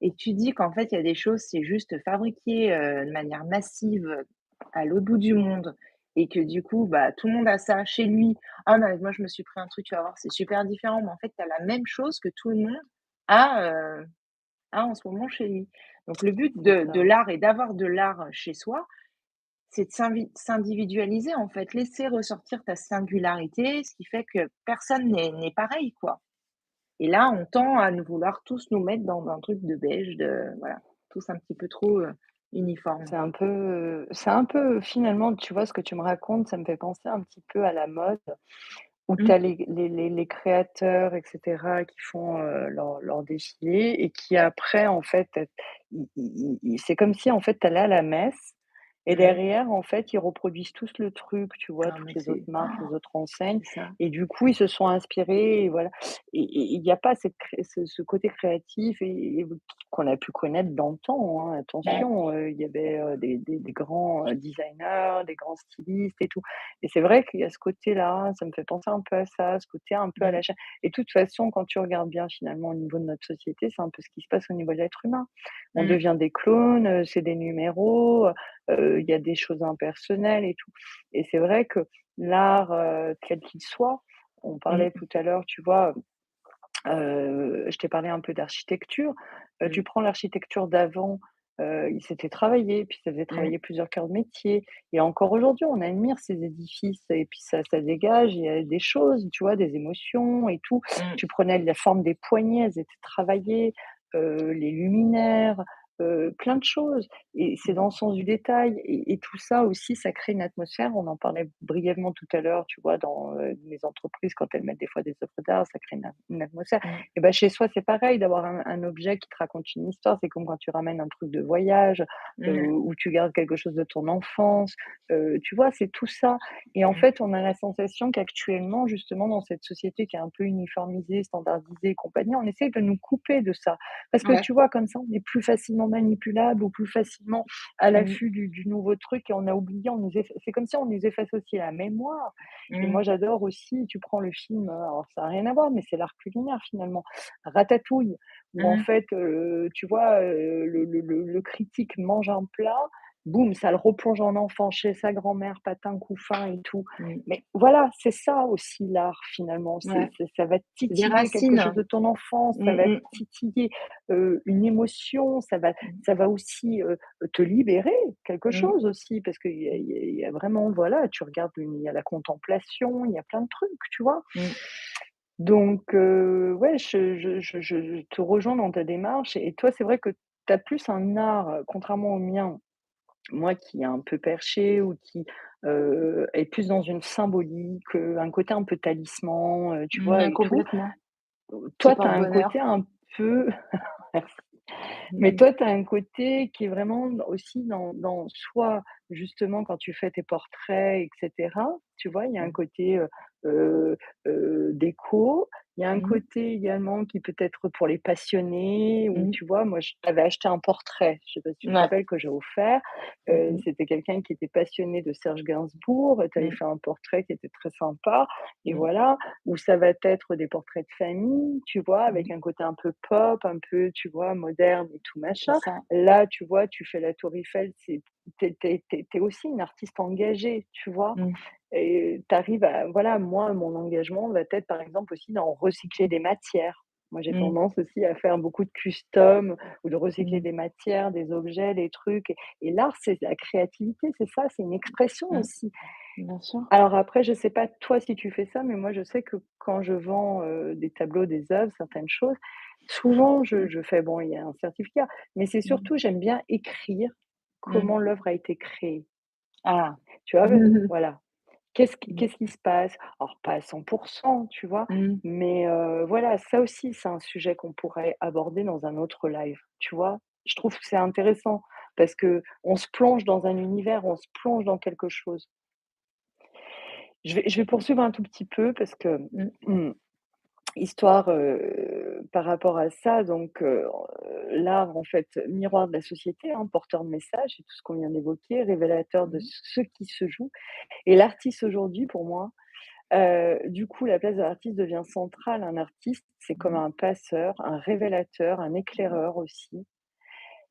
et que tu dis qu'en fait, il y a des choses, c'est juste fabriqué, de manière massive, à l'autre bout du monde et que du coup, bah, tout le monde a ça chez lui. «Ah bah, moi je me suis pris un truc, tu vas voir, c'est super différent», mais en fait, tu as la même chose que tout le monde a, en ce moment chez lui. Donc le but C'est de ça. l'art et d'avoir de l'art chez soi, c'est de s'individualiser en fait, laisser ressortir ta singularité, ce qui fait que personne n'est pareil, quoi. Et là, on tend à nous vouloir tous nous mettre dans un truc de beige, de voilà, tous un petit peu trop, uniformes. C'est un peu finalement, tu vois, ce que tu me racontes, ça me fait penser un petit peu à la mode où tu Mmh, as les créateurs et cetera qui font, leur défilé et qui après en fait, c'est comme si en fait tu allais à la messe et mmh. derrière en fait, ils reproduisent tous le truc, tu vois? Ah Toutes mais les autres c'est marques, les autres enseignes c'est ça. et du coup, ils se sont inspirés et voilà et il y a pas ce côté créatif et qu'on a pu connaître dans le temps, hein, Mmh, attention, il y avait, des grands, designers, des grands stylistes et tout. Et c'est vrai qu'il y a ce côté-là, ça me fait penser un peu à ça, ce côté un peu à mmh, la chaîne. Et de toute façon, quand tu regardes bien finalement au niveau de notre société, c'est un peu ce qui se passe au niveau de l'être humain. On mmh, devient des clones, c'est des numéros, il y a des choses impersonnelles et tout. Et c'est vrai que l'art, quel qu'il soit, on parlait mmh, tout à l'heure, tu vois, je t'ai parlé un peu d'architecture. Tu mmh, prends l'architecture d'avant, il s'était travaillé, puis ça faisait mmh, travailler plusieurs cœurs de métier et encore aujourd'hui, on admire ces édifices et puis ça dégage, il y a des choses, tu vois, des émotions et tout. mmh, Tu prenais la forme des poignées, elles étaient travaillées, les luminaires, plein de choses et c'est dans mmh. le sens du détail et tout ça aussi, ça crée une atmosphère. On en parlait brièvement tout à l'heure, tu vois, dans, les entreprises quand elles mettent des fois des œuvres d'art, ça crée une atmosphère. Mmh, Et ben chez soi, c'est pareil d'avoir un objet qui te raconte une histoire. C'est comme quand tu ramènes un truc de voyage, mmh, ou tu gardes quelque chose de ton enfance, tu vois? C'est tout ça et en mmh. fait, on a la sensation qu'actuellement, justement, dans cette société qui est un peu uniformisée, standardisée et compagnie, on essaie de nous couper de ça. Parce que Ouais. tu vois, comme ça, on est plus facilement manipulable ou plus facilement à Mmh, l'affût du nouveau truc et on a oublié, on nous effa c'est comme si on nous efface aussi la mémoire et mmh, moi, j'adore aussi, tu prends le film, alors ça a rien à voir, mais c'est l'art culinaire finalement, Ratatouille, où en mmh, fait, tu vois, le critique mange un plat, boum, ça le replonge en enfant chez sa grand-mère, patin couffin et tout. mmh. Mais voilà, c'est ça aussi l'art finalement, Ouais, ça va c'est des titiller quelque chose racines. de ton enfance, ça Mmh va mh. titiller, une émotion, Mmh, ça va aussi, te libérer quelque mmh, chose aussi parce qu'il y a vraiment voilà, tu regardes il y a la contemplation, il y a plein de trucs, tu vois? mmh, Donc ouais, je te rejoins dans ta démarche et toi, c'est vrai que tu as plus un art, contrairement au mien, moi qui est un peu perché ou qui, est plus dans une symbolique, un côté un peu talisman, tu vois? ouais, Et tout. complètement. Qui Toi, tu as porte un côté bonheur. un peu mais Mmh, toi, tu as un côté qui est vraiment aussi dans soit justement quand tu fais tes portraits et cetera, tu vois? Il y a un mmh, côté, heu déco Il y a un Mmh. côté également qui peut être pour les passionnés où Mmh. tu vois, moi, je t'avais acheté un portrait, je sais pas si tu te Ouais. rappelles, que j'ai offert. Mmh mh. C'était quelqu'un qui était passionné de Serge Gainsbourg, tu avais Mmh. fait un portrait qui était très sympa et Mmh. voilà. Ou ça va être des portraits de famille, tu vois, avec Mmh. un côté un peu pop, un peu, tu vois, moderne et tout C'est machin. ça. Là, tu vois, tu fais la Tour Eiffel, c'est tu es aussi une artiste engagée, tu vois? Mmh. Et tu arrives à voilà, moi, mon engagement va être, par exemple, aussi dans recycler des matières. Moi, j'ai Mmh. tendance aussi à faire beaucoup de custom ou de recycler Mmh. des matières, des objets, des trucs et l'art, c'est la créativité, c'est ça, c'est une expression Mmh. aussi. Bien sûr. Alors après, je sais pas toi si tu fais ça, mais moi, je sais que quand je vends, des tableaux, des œuvres, certaines choses, souvent je fais bon, il y a un certificat, mais c'est Mmh. surtout j'aime bien écrire Mmh. comment l'œuvre a été créée. Ah. Tu vois? Mmh. Voilà. Mmh. Qu'est-ce qui se passe? Alors pas à 100 tu vois? Mmh. Mais voilà, ça aussi, c'est un sujet qu'on pourrait aborder dans un autre live, tu vois? Je trouve que c'est intéressant parce que on se plonge dans un univers, on se plonge dans quelque chose. Je vais poursuivre un tout petit peu parce que, Mmh. mmh, histoire, par rapport à ça donc l'art en fait, miroir de la société, hein, porteur de messages, c'est tout ce qu'on vient d'évoquer, révélateur de Mmh. ce qui se joue et l'artiste aujourd'hui pour moi, du coup, la place de l'artiste devient centrale. Un artiste, c'est comme Mmh. un passeur, un révélateur, un Mmh. éclaireur aussi.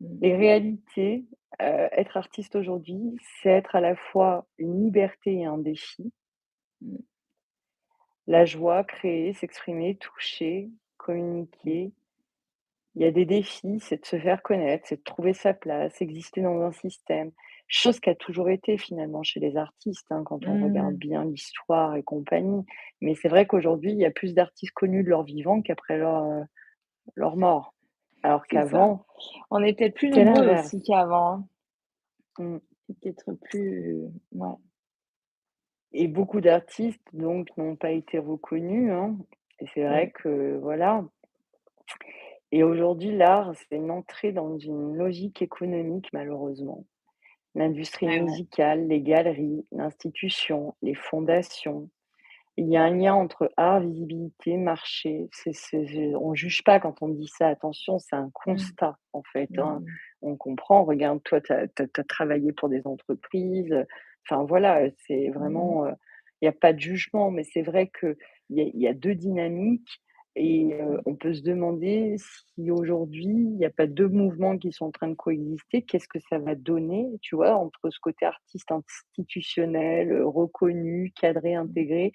Mmh. Les réalités, être artiste aujourd'hui, c'est être à la fois une liberté et un défi. Mmh. La joie, créer, s'exprimer, toucher, Mmh. communiquer. Il y a des défis, c'est de se faire connaître, c'est de trouver sa place, exister dans un système. Chose qui a toujours été finalement chez les artistes, hein, quand on regarde Mmh. bien l'histoire et compagnie. Mais c'est vrai qu'aujourd'hui, il y a plus d'artistes connus de leur vivant qu'après leur mort. Alors C'est ça. qu'avant, On est peut-être plus c'était nombreux l'inverse. aussi qu'avant, hein. Mmh. C'est peut-être plus ouais. Et beaucoup d'artistes donc n'ont pas été reconnus, hein. Et c'est Mmh. vrai que voilà. Et aujourd'hui, l'art, c'est une entrée dans une logique économique malheureusement. L'industrie Ouais, ouais. musicale, les galeries, l'institution, les fondations. Il y a un lien entre art, visibilité, marché. On juge pas quand on dit ça, attention, c'est un Mmh. constat en fait, Mmh hein. mh. On comprend, regarde, toi, tu as travaillé pour des entreprises, enfin voilà, c'est Mmh. vraiment, il y a pas de jugement, mais c'est vrai qu'il y a 2 dynamiques et Mmh. on peut se demander si aujourd'hui, il y a pas 2 mouvements qui sont en train de coexister, qu'est-ce que ça va donner, tu vois? Entre ce côté artiste institutionnel, reconnu, cadré, Mmh. intégré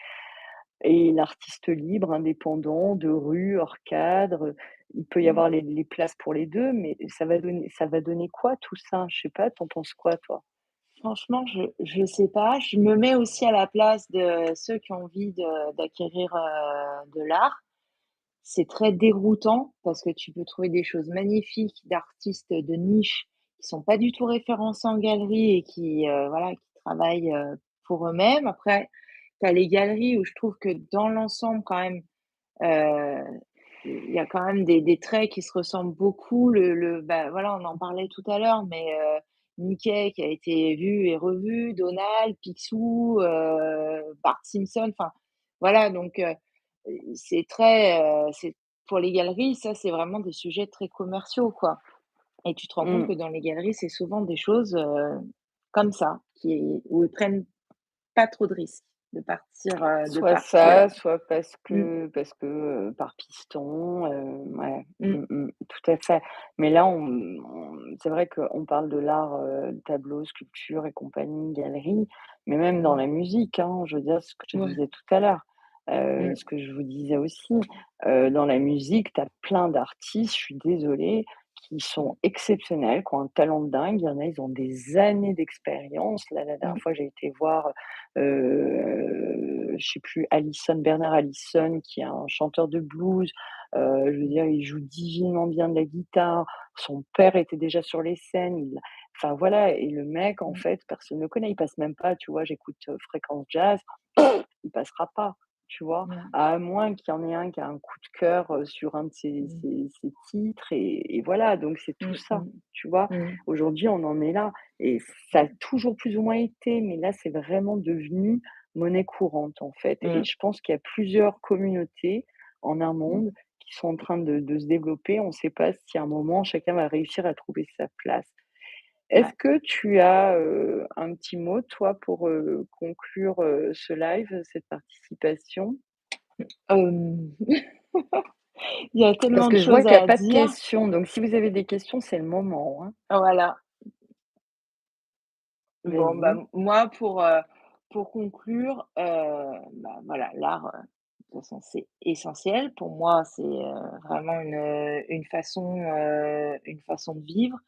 et l'artiste libre, indépendant, de rue, hors cadre. Il peut y Mmh. avoir les places pour les 2, mais ça va donner quoi tout ça? Je sais pas, tu en penses quoi toi? Franchement, je sais pas. Je me mets aussi à la place de ceux qui ont envie d'acquérir, de l'art. C'est très déroutant parce que tu peux trouver des choses magnifiques d'artistes de niche qui sont pas du tout référencés en galerie et qui, voilà, qui travaillent, pour eux-mêmes. Après, tu as les galeries où je trouve que dans l'ensemble quand même, heu, il y a quand même des traits qui se ressemblent beaucoup. Bah, voilà, on en parlait tout à l'heure, mais Mickey qui a été vu et revu, Donald, Picsou, Bart Simpson, enfin voilà donc c'est pour les galeries, ça, c'est vraiment des sujets très commerciaux, quoi et tu te rends compte Mmh. que dans les galeries, c'est souvent des choses, comme ça, où ils prennent pas trop de risques de Soit partir ça, soit mmh, par piston, ouais, mmh, tout à fait. Mais là, c'est vrai qu'on parle de l'art, tableau, sculpture et compagnie, galerie, mais même dans mmh, la musique, hein, je veux dire ce que je te ouais, disais tout à l'heure, mmh, ce que je vous disais aussi, dans la musique, tu as plein d'artistes, je suis désolée, qui mmh, sont exceptionnels, qui ont un talent de dingue. Il y en a, ils ont des années d'expérience. Là, la dernière mmh, fois, j'ai été voir, je sais plus, Bernard Allison, qui est un chanteur de blues. Je veux mmh, dire, il joue divinement bien de la guitare. Son père était déjà sur les scènes. Enfin voilà, et le mec, en mmh, fait, personne ne le connaît. Il passe même pas, tu vois, j'écoute Fréquence Jazz, il passera pas, tu vois. mmh, À moins qu'il y en ait un qui a un coup de cœur sur un de mmh, ses titres, et voilà, donc c'est tout mmh, ça, mmh, tu vois. mmh, Aujourd'hui, on en est là. Et ça a toujours plus ou moins été, mais là, c'est vraiment devenu monnaie courante, en fait. Et mmh, je pense qu'il y a plusieurs communautés en un mmh, monde qui sont en train de se développer. On ne sait pas si à un moment chacun va réussir à trouver sa place. Est-ce ouais. que tu as, un petit mot toi pour, conclure, ce live, cette participation? Hem, il y a Parce tellement de que je vois choses qu'il y a à pas de dire. questions, donc si vous avez des questions, c'est le moment, hein. Voilà. Bon, bah, Vas-y. moi pour conclure, bah, voilà, l'art, de toute façon, c'est essentiel. Pour moi, c'est, vraiment une façon de vivre.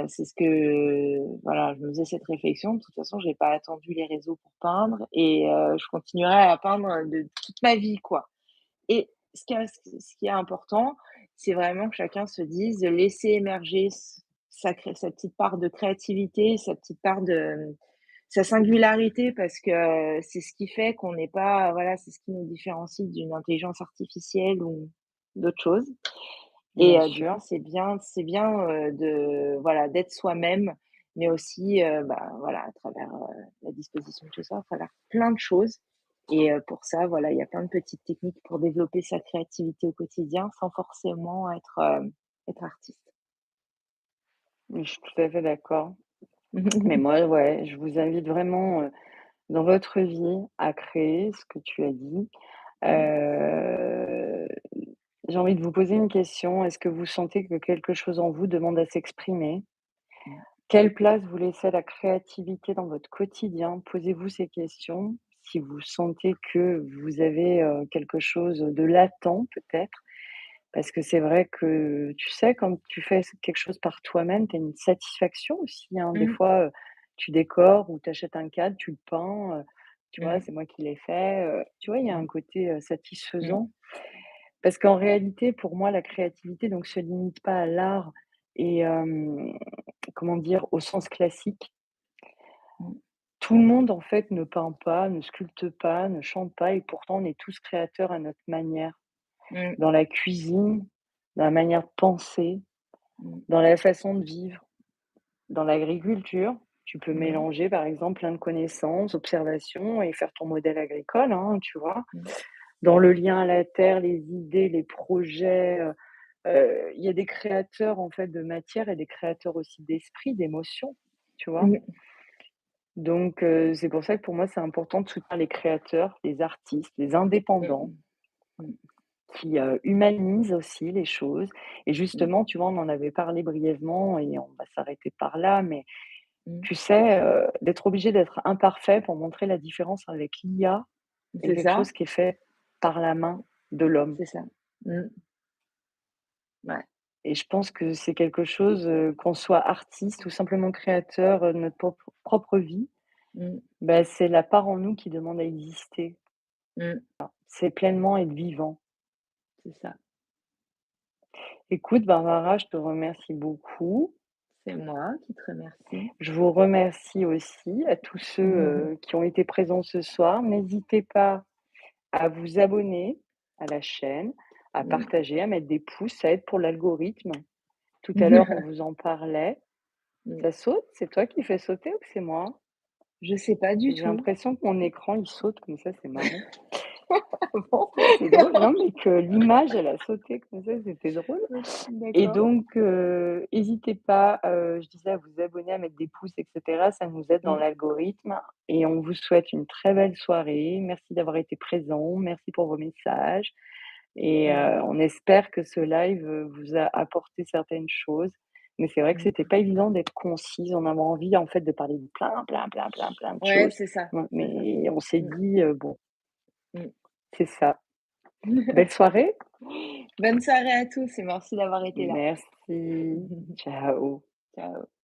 C'est ce que voilà, je me faisais cette réflexion. De toute façon, j'ai pas attendu les réseaux pour peindre et je continuerai à peindre de toute ma vie, quoi. Et ce qui est important, c'est vraiment que chacun se dise de laisser émerger sa petite part de créativité, sa petite part de sa singularité parce que c'est ce qui fait qu'on n'est pas voilà, c'est ce qui nous différencie d'une intelligence artificielle ou d'autres choses. Et Bien du coup, sûr. c'est bien, de voilà, d'être soi-même, mais aussi, bah, voilà, à travers, la disposition de tout ça, à travers plein de choses. Et pour ça, voilà, il y a plein de petites techniques pour développer sa créativité au quotidien sans forcément être artiste. Je suis tout à fait d'accord. Mais moi, ouais, je vous invite vraiment, dans votre vie à créer ce que tu as dit. Mmh, Heu, j'ai envie de vous poser une question. Est-ce que vous sentez que quelque chose en vous demande à s'exprimer? mmh, Quelle place vous laissez à la créativité dans votre quotidien? Posez-vous ces questions. Si vous sentez que vous avez, quelque chose de latent peut-être, parce que c'est vrai que, tu sais, quand tu fais quelque chose par toi-même, tu as une satisfaction aussi, hein. Des mmh, fois, tu décores ou tu achètes un cadre, tu le peins, tu vois? mmh, C'est moi qui l'ai fait, tu vois? Il y a un mmh, côté, mmh, satisfaisant. Parce qu'en réalité, pour moi, la créativité donc se limite pas à l'art et comment dire? Au sens classique. mmh, Tout le monde, en fait, ne peint pas, ne sculpte pas, ne chante pas et pourtant on est tous créateurs à notre manière. mmh, Dans la cuisine, dans la manière de penser, mmh, dans la façon de vivre, dans l'agriculture. Tu peux mmh, mélanger, par exemple, plein de connaissances, observations et faire ton modèle agricole, hein, tu vois? mmh, Dans le lien à la terre, les idées, les projets, il y a des créateurs, en fait, de matière et des créateurs aussi d'esprit, d'émotions, tu vois? mmh, Donc c'est pour ça que pour moi, c'est important de soutenir les créateurs, les artistes, les mmh, indépendants mmh, qui, humanisent aussi les choses et mmh, justement, tu vois, on en avait parlé brièvement et on va s'arrêter par là, mais mmh. tu sais, d'être obligé d'être imparfait pour montrer la différence avec l'IA et C'est quelque ça, chose qui est fait par la main de l'homme c'est ça. Mmh, ouais, et je pense que c'est quelque chose, qu'on soit artiste ou simplement créateur, de notre propre vie, mmh, bah, c'est la part en nous qui demande à exister. mmh, C'est pleinement être vivant. c'est ça. Écoute, Barbara, je te remercie beaucoup. C'est moi qui te remercie. Je vous remercie aussi à tous ceux, qui ont été présents ce soir. N'hésitez pas à vous abonner à la chaîne, à Mmh. partager, à mettre des pouces, ça aide pour l'algorithme. Tout à l'heure, on vous en parlait. Mmh. Ça saute? C'est toi qui fais sauter ou c'est moi? Je sais pas du J'ai tout. l'impression que mon écran, il saute comme ça, c'est marrant. Bon. C'est drôle, non, mais que l'image, elle a sauté comme ça, c'était drôle. Et D'accord. donc, hésitez pas, je disais, à vous abonner, à mettre des pouces et cetera, ça nous aide dans Mmh, l'algorithme et on vous souhaite une très belle soirée. Merci d'avoir été présents, merci pour vos messages et mmh, on espère que ce live, vous a apporté certaines choses. Mais c'est vrai que c'était mmh. pas évident d'être concise. On avait envie, en fait, de parler de plein, plein, plein, plein, plein de Ouais, choses. c'est ça, Ouais, c'est ça. mais on s'est Mmh, dit, «Bon, mmh. c'est ça». Belle soirée. Bonne soirée à tous et merci d'avoir été là. Merci. Ciao. Ciao.